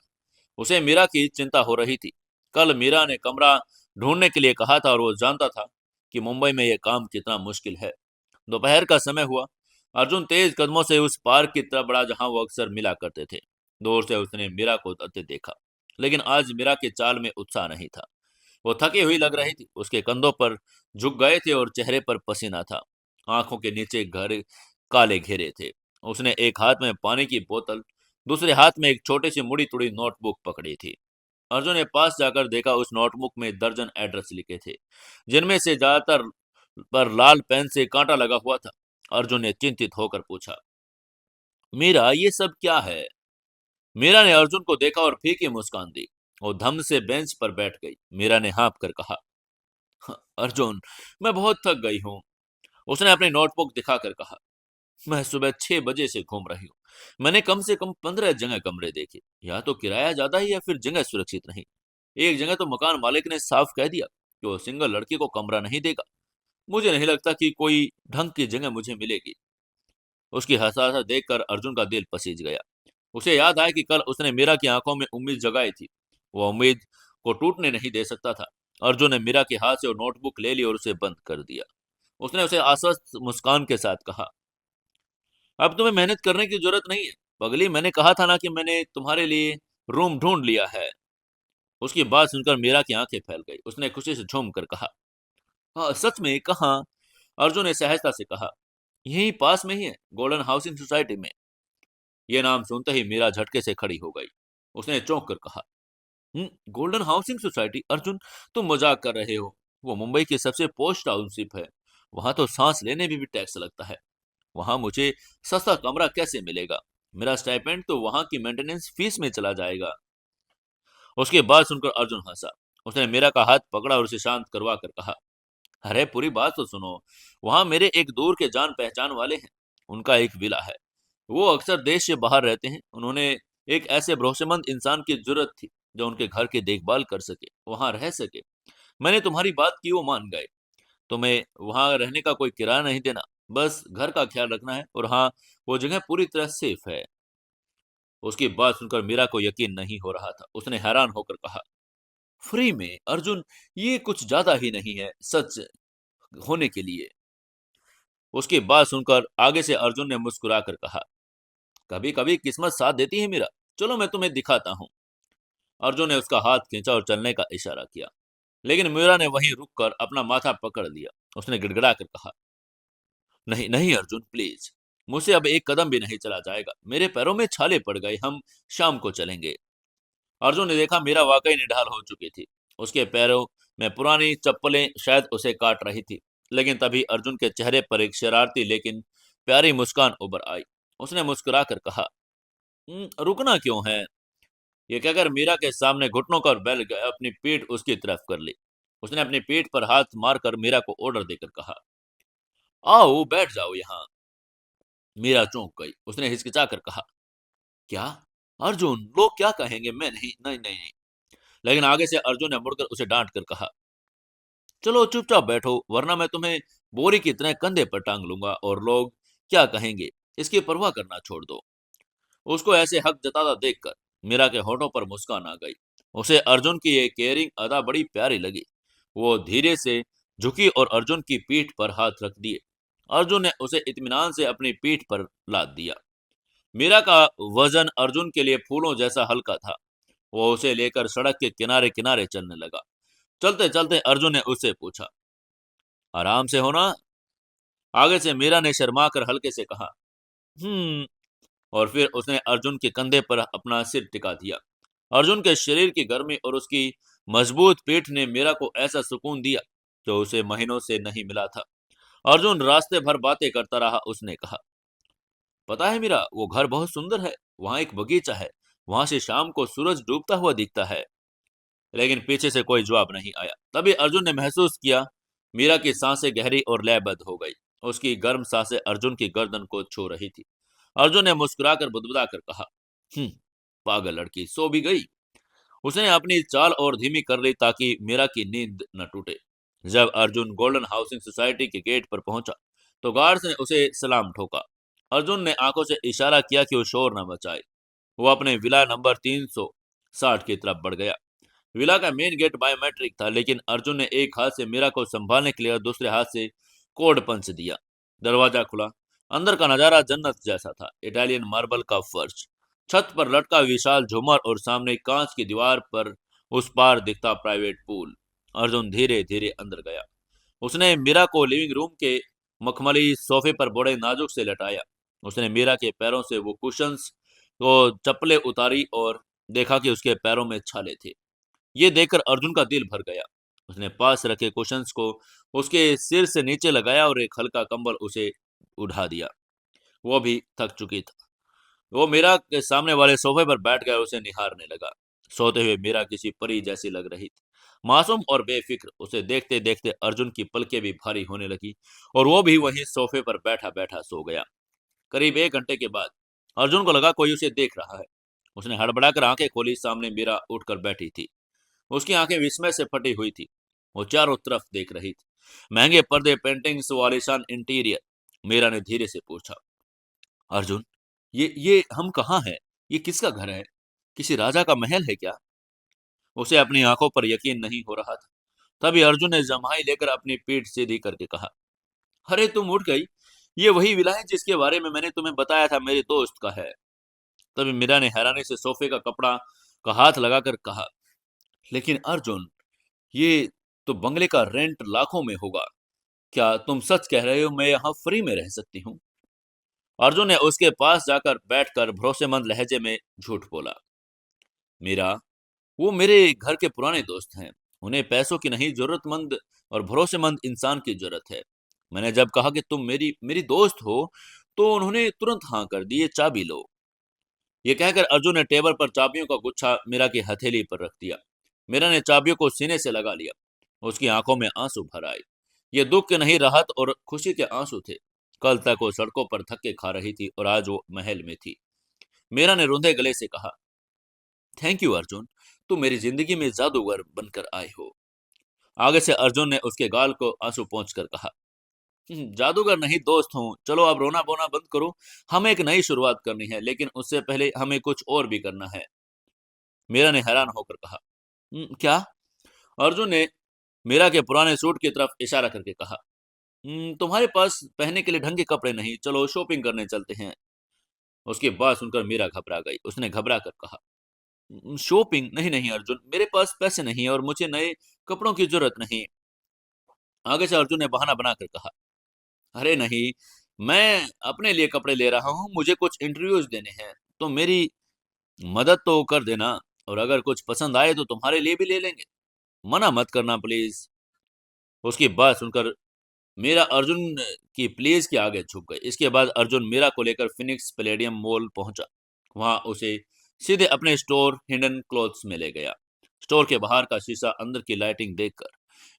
[SPEAKER 1] उसे मीरा की चिंता हो रही थी। कल मीरा ने कमरा ढूंढने के लिए कहा था और वो जानता था कि मुंबई में यह काम कितना मुश्किल है। दोपहर का समय हुआ। अर्जुन तेज कदमों से उस पार्क की तरफ बढ़ा जहां वो अक्सर मिला करते थे। दूर से उसने मीरा को आते देखा, लेकिन आज मीरा के चाल में उत्साह नहीं था। वो थकी हुई लग रही थी। उसके कंधों पर झुक गए थे और चेहरे पर पसीना था। आंखों के नीचे घर काले घेरे थे। उसने एक हाथ में पानी की बोतल, दूसरे हाथ में एक छोटी सी मुड़ी तुड़ी नोटबुक पकड़ी थी। अर्जुन ने पास जाकर देखा। उस नोटबुक में दर्जन एड्रेस लिखे थे, जिनमें से ज्यादातर पर लाल पेन से कांटा लगा हुआ था। अर्जुन ने चिंतित होकर पूछा, मीरा, ये सब क्या है? मीरा ने अर्जुन को देखा और फीकी मुस्कान दी। वो धम से बेंच पर बैठ गई। मीरा ने हाँफ कर कहा, अर्जुन, मैं बहुत थक गई हूँ। उसने अपनी नोटबुक दिखाकर कहा, मैं सुबह 6 बजे से घूम रही हूँ। मैंने कम से कम 15 जगह कमरे देखे। या तो किराया ज्यादा है या फिर जगह सुरक्षित नहीं। एक जगह तो मकान मालिक ने साफ कह दिया कि वो सिंगल लड़की को कमरा नहीं देगा। मुझे नहीं लगता कि कोई ढंग की जगह मुझे मिलेगी। उसकी हताशा देखकर अर्जुन का दिल पसीज गया। उसे याद आया कि कल उसने मीरा की आंखों में उम्मीद जगाई थी। वो उम्मीद को टूटने नहीं दे सकता था। अर्जुन ने मीरा के हाथ से वो नोटबुक ले ली और उसे बंद कर दिया। उसने उसे आश्वस्त मुस्कान के साथ कहा, अब तुम्हें मेहनत करने की जरूरत नहीं है। पगली, मैंने कहा था ना कि मैंने तुम्हारे लिए रूम ढूंढ लिया है। उसकी बात सुनकर मीरा की आंखें फैल गई। उसने खुशी से झूम कर कहा, हाँ, सच में? कहाँ? अर्जुन ने सहजता से कहा, यहीं पास में ही है, गोल्डन हाउसिंग सोसाइटी में। यह नाम सुनते ही मीरा झटके से खड़ी हो गई। उसने चौंक कर कहा, गोल्डन हाउसिंग सोसाइटी? अर्जुन, तुम मजाक कर रहे हो। वो मुंबई की सबसे पोस्ट टाउनशिप है। वहां तो सांस लेने में भी टैक्स लगता है। वहां मुझे सस्ता कमरा कैसे मिलेगा? मेरा स्टाइपेंड तो वहां की मेंटेनेंस फीस में चला जाएगा। उसकी बात सुनकर अर्जुन हंसा। उसने मीरा का हाथ पकड़ा और उसे शांत करवा कर कहा, अरे पूरी बात तो सुनो। वहां मेरे एक दूर के जान पहचान वाले हैं। उनका एक विला है। वो अक्सर देश से बाहर रहते हैं। उन्होंने एक ऐसे भरोसेमंद इंसान की जरूरत थी जो उनके घर की देखभाल कर सके, वहां रह सके। मैंने तुम्हारी बात की, वो मान गए। तुम्हें वहां रहने का कोई किराया नहीं देना, बस घर का ख्याल रखना है। और हाँ, वो जगह पूरी तरह सेफ है। उसकी बात सुनकर मीरा को यकीन नहीं हो रहा था। उसने हैरान होकर कहा, फ्री में अर्जुन, ये कुछ ज्यादा ही नहीं है सच होने के लिए। उसकी बात सुनकर आगे से अर्जुन ने मुस्कुरा कर कहा, कभी कभी किस्मत साथ देती है मीरा, चलो मैं तुम्हें दिखाता हूँ। अर्जुन ने उसका हाथ खींचा और चलने का इशारा किया, लेकिन मीरा ने वहीं रुककर अपना माथा पकड़ लिया। उसने गिड़गिड़ा कर कहा, नहीं नहीं अर्जुन, प्लीज, मुझसे अब एक कदम भी नहीं चला जाएगा। मेरे पैरों में छाले पड़ गए, हम शाम को चलेंगे। अर्जुन ने देखा मीरा वाकई निढाल हो चुकी थी। उसके पैरों में पुरानी चप्पलें शायद उसे काट रही थी। लेकिन तभी अर्जुन के चेहरे पर एक शरारती लेकिन प्यारी मुस्कान उभर आई। उसने मुस्कुरा कर कहा, रुकना क्यों है?" ये कहकर मीरा के सामने घुटनों पर बैठ गया, अपनी पीठ उसकी तरफ कर ली। उसने अपनी पीठ पर हाथ मारकर मीरा को ऑर्डर देकर कहा, आओ बैठ जाओ यहाँ। मीरा चौंक गई। उसने हिचकिचा कर कहा, क्या? अर्जुन, लोग क्या कहेंगे? मैं नहीं नहीं नहीं नहीं। लेकिन आगे से अर्जुन ने मुड़कर उसे डांट कर कहा, चलो चुपचाप बैठो, वरना मैं तुम्हें बोरी की तरह कंधे पर टांग लूंगा, और लोग क्या कहेंगे इसकी परवाह करना छोड़ दो। उसको ऐसे हक जताता देखकर मीरा के होठों पर मुस्कान आ गई। उसे अर्जुन की ये केयरिंग अदा बड़ी प्यारी लगी। वो धीरे से झुकी और अर्जुन की पीठ पर हाथ रख दिए। अर्जुन ने उसे इत्मीनान से अपनी पीठ पर लाद दिया। मीरा का वजन अर्जुन के लिए फूलों जैसा हल्का था। वो उसे लेकर सड़क के किनारे किनारे चलने लगा। चलते चलते अर्जुन ने उससे पूछा, आराम से हो ना? आगे से मीरा ने शर्मा कर हल्के से कहा, हम्म। और फिर उसने अर्जुन के कंधे पर अपना सिर टिका दिया। अर्जुन के शरीर की गर्मी और उसकी मजबूत पीठ ने मीरा को ऐसा सुकून दिया जो उसे महीनों से नहीं मिला था। अर्जुन रास्ते भर बातें करता रहा। उसने कहा, पता है मीरा, वो घर बहुत सुंदर है, वहां एक बगीचा है, वहां से शाम को सूरज डूबता हुआ दिखता है। लेकिन पीछे से कोई जवाब नहीं आया। तभी अर्जुन ने महसूस किया, मीरा की सांसें गहरी और लयबद्ध हो गई। उसकी गर्म सांसें अर्जुन की गर्दन को छू रही थी। अर्जुन ने मुस्कुराकर बुदबुदा कर कहा, हम्म, पागल लड़की, सो भी गई। उसने अपनी चाल और धीमी कर ली ताकि मीरा की नींद न टूटे। जब अर्जुन गोल्डन हाउसिंग सोसाइटी के गेट पर पहुंचा तो गार्ड्स ने उसे सलाम ठोका। अर्जुन ने आंखों से इशारा किया कि वो शोर न मचाए। वो अपने विला नंबर 360 की तरफ बढ़ गया। विला का मेन गेट बायोमेट्रिक था, लेकिन अर्जुन ने एक हाथ से मीरा को संभालने के लिए और दूसरे हाथ से कोड पंच दिया। दरवाजा खुला। अंदर का नजारा जन्नत जैसा था। इटालियन मार्बल का फर्श, छत पर लटका विशाल झूमर और सामने कांच की दीवार पर उस पार दिखता प्राइवेट पूल। अर्जुन धीरे धीरे अंदर गया। उसने मीरा को लिविंग रूम के मखमली सोफे पर बड़े नाजुक से लटाया। उसने मीरा के पैरों से वो कुशंस को चप्पलें उतारी और देखा कि उसके पैरों में छाले थे। ये देखकर अर्जुन का दिल भर गया। उसने पास रखे कुशंस को उसके सिर से नीचे लगाया और एक हल्का कंबल उसे उठा दिया। वो भी थक चुकी था। वो मीरा के सामने वाले सोफे पर बैठ गया, उसे निहारने लगा। सोते हुए मीरा किसी परी जैसी लग रही थी, मासूम और बेफिक्र। उसे देखते देखते अर्जुन की पलकें भी भारी होने लगी और वो भी वहीं सोफे पर बैठा बैठा सो गया। करीब 1 घंटे के बाद अर्जुन को लगा कोई उसे देख रहा है। उसने हड़बड़ाकर आंखें खोली। सामने मीरा उठकर बैठी थी। उसकी आंखें विस्मय से फटी हुई थी। वो चारों तरफ देख रही थी। महंगे पर्दे, पेंटिंग्स, वालिशान इंटीरियर। मीरा ने धीरे से पूछा, अर्जुन, ये हम कहाँ हैं? ये किसका घर है? किसी राजा का महल है क्या? उसे अपनी आंखों पर यकीन नहीं हो रहा था। तभी अर्जुन ने जम्हाई लेकर अपनी पीठ सीधी करके कहा, अरे तुम उठ गई। ये वही विला है जिसके बारे में मैंने तुम्हें बताया था, मेरे दोस्त का है। तभी मीरा ने हैरानी से सोफे का कपड़ा का हाथ लगाकर कहा, लेकिन अर्जुन, ये तो बंगले का रेंट लाखों में होगा। क्या तुम सच कह रहे हो? मैं यहाँ फ्री में रह सकती हूँ? अर्जुन ने उसके पास जाकर बैठकर भरोसेमंद लहजे में झूठ बोला, मीरा, वो मेरे घर के पुराने दोस्त हैं। उन्हें पैसों की नहीं, जरूरतमंद और भरोसेमंद इंसान की जरूरत है। मैंने जब कहा कि तुम मेरी मेरी दोस्त हो तो उन्होंने तुरंत हाँ कर दी। ये चाबी लो। ये कहकर अर्जुन ने टेबल पर चाबियों का गुच्छा मीरा की हथेली पर रख दिया। मीरा ने चाबियों को सीने से लगा लिया। उसकी आंखों में आंसू भर आए। ये दुख के नहीं, राहत और खुशी के आंसू थे। कल तक वो सड़कों पर धक्के खा रही थी और आज वो महल में थी। मीरा ने रुंधे गले से कहा, थैंक यू अर्जुन, तुम मेरी जिंदगी में जादूगर बनकर आए हो। आगे से अर्जुन ने उसके गाल को आंसू पोंछकर कहा, जादूगर नहीं दोस्त हूँ, चलो अब रोना बोना बंद करो। हमें एक नई शुरुआत करनी है, लेकिन उससे पहले हमें कुछ और भी करना है। मीरा ने हैरान होकर कहा, क्या?" अर्जुन ने मीरा के पुराने सूट की तरफ इशारा करके कहा, तुम्हारे पास पहनने के लिए ढंग के कपड़े नहीं, चलो शॉपिंग करने चलते हैं।" उसकी बात सुनकर मीरा घबरा गई। उसने घबरा कर कहा, शॉपिंग? नहीं नहीं अर्जुन, मेरे पास पैसे नहीं और मुझे नए कपड़ों की जरूरत नहीं।" आगे से अर्जुन ने बहाना बनाकर कहा, अरे नहीं, मैं अपने लिए कपड़े ले रहा हूँ, मुझे कुछ इंटरव्यूज देने हैं, तो मेरी मदद तो कर देना, और अगर कुछ पसंद आए तो तुम्हारे लिए भी ले लेंगे, मना मत करना प्लीज। उसकी बात सुनकर मीरा अर्जुन की प्लीज के आगे झुक गई। इसके बाद अर्जुन मीरा को लेकर फिनिक्स पैलेडियम मॉल पहुंचा। वहां उसे सीधे अपने स्टोर हिडन क्लॉथ्स में ले गया। स्टोर के बाहर का शीशा अंदर की लाइटिंग देखकर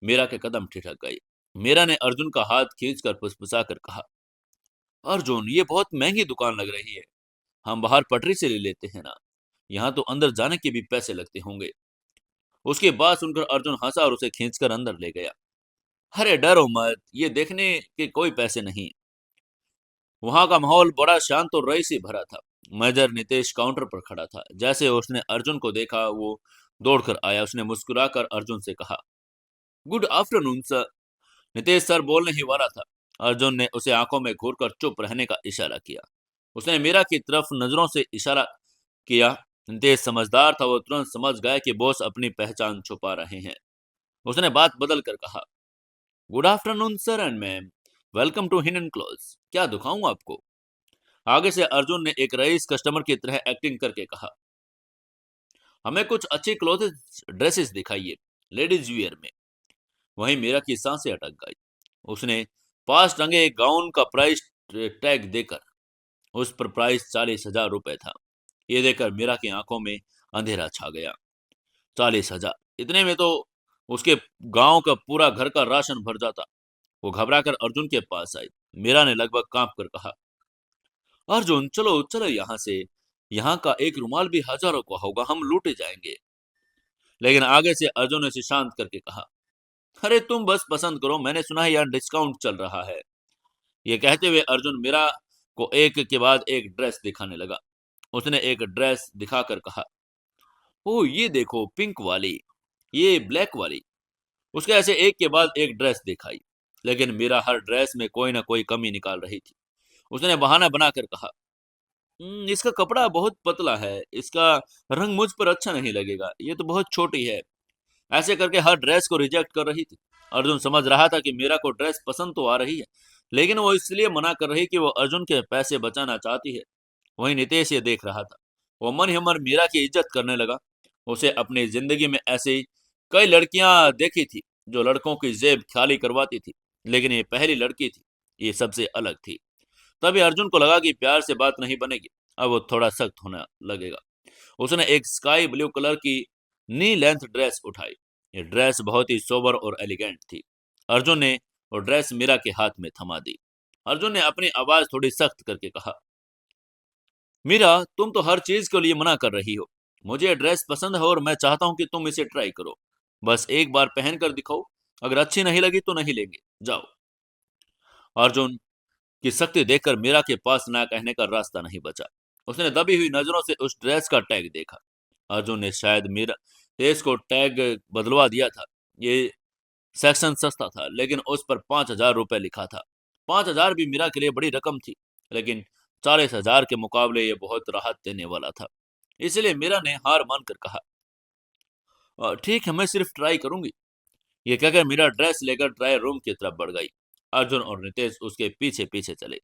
[SPEAKER 1] मीरा के कदम ठिठक गई। मीरा ने अर्जुन का हाथ खींचकर फुसफुसा कर कहा, अर्जुन ये बहुत महंगी दुकान लग रही है, हम बाहर पटरी से ले लेते हैं ना, यहाँ तो अंदर जाने के भी पैसे लगते होंगे। उसकी बात सुनकर अर्जुन हंसा और उसे खींचकर अंदर ले गया। अरे डरो मत, ये देखने के कोई पैसे नहीं। वहां का माहौल बड़ा शांत और रईसी भरा था। मैनेजर नितेश काउंटर पर खड़ा था। जैसे उसने अर्जुन को देखा, वो दौड़कर आया। उसने मुस्कुराकर अर्जुन से कहा, good afternoon sir. Nitesh sir बोलने ही वाला था, अर्जुन ने उसे आंखों में घूरकर चुप रहने का इशारा किया। उसने मीरा की तरफ नजरों से इशारा किया। नितेश समझदार था, वो तुरंत समझ गया कि बॉस अपनी पहचान छुपा रहे हैं। उसने बात बदल कर कहा, good afternoon sir and ma'am, welcome to hidden clothes, क्या दिखाऊं आपको? आगे से अर्जुन ने एक रईस कस्टमर की तरह एक्टिंग करके कहा, हमें कुछ अच्छी क्लोथ्स ड्रेसेस दिखाइए, लेडीज वियर में। वहीं मीरा की सांसें अटक गई। उसने पास टंगे एक गाउन का प्राइस टैग देकर, उस पर प्राइस 40,000 रुपए था। ये देखकर मीरा की आंखों में अंधेरा छा गया। 40,000, इतने में तो उसके गांव का पूरा घर का राशन भर जाता। वो घबराकर अर्जुन के पास आई। मीरा ने लगभग कांप कर कहा, अर्जुन चलो चलो यहाँ से, यहाँ का एक रुमाल भी हजारों का होगा, हम लूटे जाएंगे। लेकिन आगे से अर्जुन ने उसे शांत करके कहा, अरे तुम बस पसंद करो, मैंने सुना है यहाँ डिस्काउंट चल रहा है। ये कहते हुए अर्जुन मीरा को एक के बाद एक ड्रेस दिखाने लगा। उसने एक ड्रेस दिखाकर कहा, ओ ये देखो पिंक वाली, ये ब्लैक वाली। उसके ऐसे एक के बाद एक ड्रेस दिखाई, लेकिन मीरा हर ड्रेस में कोई ना कोई कमी निकाल रही थी। उसने बहाना बनाकर कहा, इसका कपड़ा बहुत पतला है, इसका रंग मुझ पर अच्छा नहीं लगेगा, ये तो बहुत छोटी है। ऐसे करके हर ड्रेस को रिजेक्ट कर रही थी। अर्जुन समझ रहा था कि मीरा को ड्रेस पसंद तो आ रही है, लेकिन वो इसलिए मना कर रही कि वो अर्जुन के पैसे बचाना चाहती है। वहीं नितेश ये देख रहा था। वो मन ही मन मीरा की इज्जत करने लगा। उसे अपनी जिंदगी में ऐसी कई लड़कियां देखी थी जो लड़कों की जेब खाली करवाती थी, लेकिन ये पहली लड़की थी, ये सबसे अलग थी। तभी अर्जुन को लगा कि प्यार से बात नहीं बनेगी, अब वो थोड़ा सख्त होने लगेगा। उसने एक स्काई ब्लू कलर की नी लेंथ ड्रेस उठाई। ये ड्रेस बहुत ही सोबर और एलिगेंट थी। अर्जुन ने वो ड्रेस मीरा के हाथ में थमा दी। अर्जुन ने अपनी आवाज थोड़ी सख्त करके कहा, मीरा तुम तो हर चीज के लिए मना कर रही हो। मुझे ये ड्रेस पसंद है और मैं चाहता हूं कि तुम इसे ट्राई करो। बस एक बार पहन कर दिखाओ, अगर अच्छी नहीं लगी तो नहीं लेंगे, जाओ। अर्जुन की सख्ती देखकर मीरा के पास ना कहने का रास्ता नहीं बचा। उसने दबी हुई नजरों से उस ड्रेस का टैग देखा। अर्जुन ने शायद मीरा तेज को टैग बदलवा दिया था। ये सेक्शन सस्ता था, लेकिन उस पर 5,000 रुपए लिखा था। 5,000 भी मीरा के लिए बड़ी रकम थी, लेकिन 40,000 के मुकाबले ये बहुत राहत देने वाला था। इसलिए मीरा ने हार मानकर कहा, ठीक है, मैं सिर्फ ट्राई करूंगी। ये कहकर मीरा ड्रेस लेकर ट्रायल रूम की तरफ बढ़ गई। अर्जुन और नितेश उसके पीछे पीछे चले।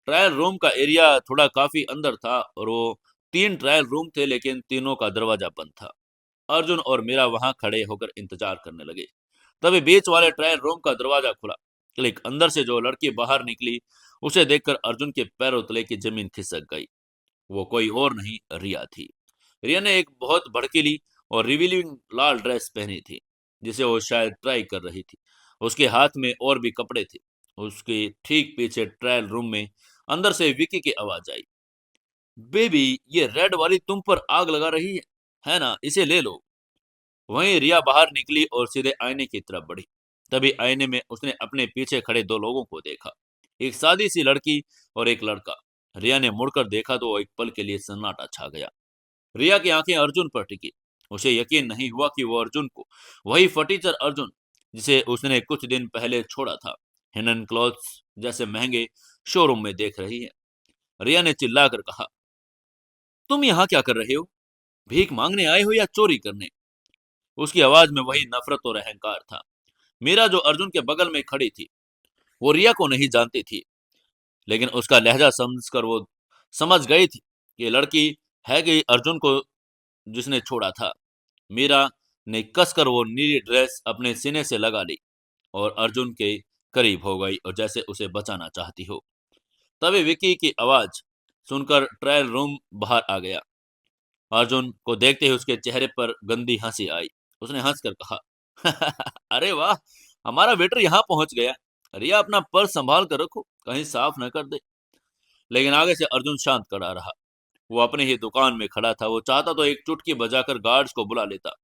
[SPEAKER 1] ट्रायल रूम का एरिया थोड़ा काफी अंदर था और वो 3 ट्रायल रूम थे, लेकिन तीनों का दरवाजा बंद था। अर्जुन और मीरा वहां खड़े होकर इंतजार करने लगे। तभी बीच वाले ट्रायल रूम का दरवाजा खुला। क्लिक, अंदर से जो लड़की बाहर निकली, उसे देखकर अर्जुन के पैरों तले की जमीन खिसक गई। वो कोई और नहीं, रिया थी। रिया ने एक बहुत भड़कीली और रिवीलिंग लाल ड्रेस पहनी थी, जिसे वो शायद ट्राई कर रही थी। उसके हाथ में और भी कपड़े थे। उसके ठीक पीछे ट्रायल रूम में अंदर से विकी की आवाज आई, बेबी ये रेड वाली तुम पर आग लगा रही है ना? इसे ले लो। वहीं रिया बाहर निकली और सीधे आईने की तरफ बढ़ी। तभी आईने में उसने अपने पीछे खड़े दो लोगों को देखा, एक सादी सी लड़की और एक लड़का। रिया ने मुड़कर देखा तो एक पल के लिए सन्नाटा छा गया। रिया की आंखें अर्जुन पर टिकी। उसे यकीन नहीं हुआ कि वो अर्जुन को, वही फटीचर अर्जुन जिसे उसने कुछ दिन पहले छोड़ा था, हिनन क्लॉथ्स जैसे महंगे शोरूम में देख रही है। रिया ने चिल्लाकर कहा, तुम यहाँ क्या कर रहे हो? भीख मांगने आए हो या चोरी करने? उसकी आवाज में वही नफरत और अहंकार था। मीरा जो अर्जुन के बगल में खड़ी थी, वो रिया को नहीं जानती थी, लेकिन उसका लहजा समझकर वो समझ गई थी कि ये लड़की है कि अर्जुन को जिसने छोड़ा था। मीरा ने कसकर वो नीली ड्रेस अपने सीने से लगा ली और अर्जुन के करीब हो गई और जैसे उसे बचाना चाहती हो। तभी विकी की आवाज सुनकर ट्रायल रूम बाहर आ गया। अर्जुन को देखते ही उसके चेहरे पर गंदी हंसी आई। उसने हंसकर कहा, अरे वाह, हमारा वेटर यहाँ पहुंच गया। रिया, अपना पर्स संभाल कर रखो, कहीं साफ न कर दे। लेकिन आगे से अर्जुन शांत खड़ा रहा। वो अपनी ही दुकान में खड़ा था। वो चाहता तो एक चुटकी बजाकर गार्ड्स को बुला लेता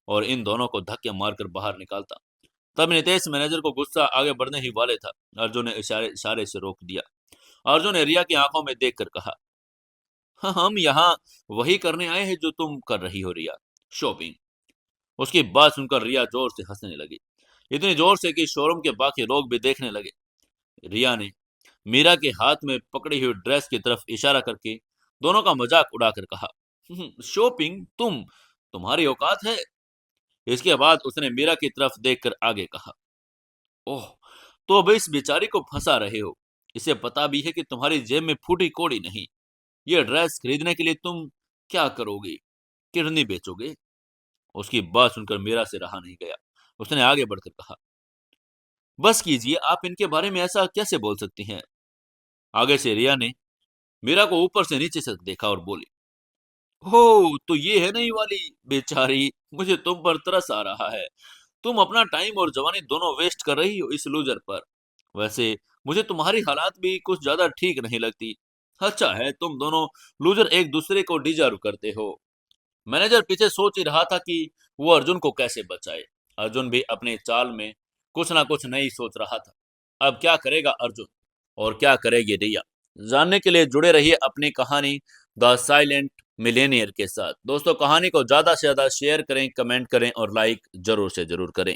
[SPEAKER 1] और इन दोनों को धक्के मारकर बाहर निकालता। तब नितेश मैनेजर को गुस्सा आगे बढ़ने ही वाले था। अर्जुन ने इशारे इशारे से रोक दिया। अर्जुन ने रिया की आंखों में देखकर कहा, हाँ, हम यहाँ वही करने आए हैं जो तुम कर रही हो रिया, शॉपिंग। उसकी बात सुनकर रिया जोर से हंसने लगी, इतनी जोर से कि शोरूम के बाकी लोग भी देखने लगे। रिया ने मीरा के हाथ में पकड़ी हुई ड्रेस की तरफ इशारा करके दोनों का मजाक उड़ाकर कहा, शॉपिंग? तुम्हारी औकात है? इसके बाद उसने मीरा की तरफ देखकर आगे कहा, ओह, तो अब इस बेचारी को फंसा रहे हो। इसे पता भी है कि तुम्हारी जेब में फूटी कोड़ी नहीं। ये ड्रेस खरीदने के लिए तुम क्या करोगे? किडनी बेचोगे? उसकी बात सुनकर मीरा से रहा नहीं गया। उसने आगे बढ़कर कहा, बस कीजिए, आप इनके बारे में ऐसा कैसे बोल सकती हैं? आगे से रिया ने मीरा को ऊपर से नीचे से देखा और बोली, हो, तो ये है नई वाली बेचारी। मुझे तुम पर तरस आ रहा है। तुम अपना टाइम और जवानी दोनों वेस्ट कर रही हो इस लूजर पर। वैसे मुझे तुम्हारी हालात भी कुछ ज्यादा ठीक नहीं लगती। अच्छा है, तुम दोनों लूजर एक दूसरे को डिजर्व करते हो। मैनेजर पीछे सोच ही रहा था कि वो अर्जुन को कैसे बचाए। अर्जुन भी अपने चाल में कुछ ना कुछ नई सोच रहा था। अब क्या करेगा अर्जुन और क्या करेगी रिया? जानने के लिए जुड़े रहिए अपनी कहानी द साइलेंट मिलेनियर के साथ। दोस्तों, कहानी को ज्यादा से ज्यादा शेयर करें, कमेंट करें और लाइक जरूर से जरूर करें।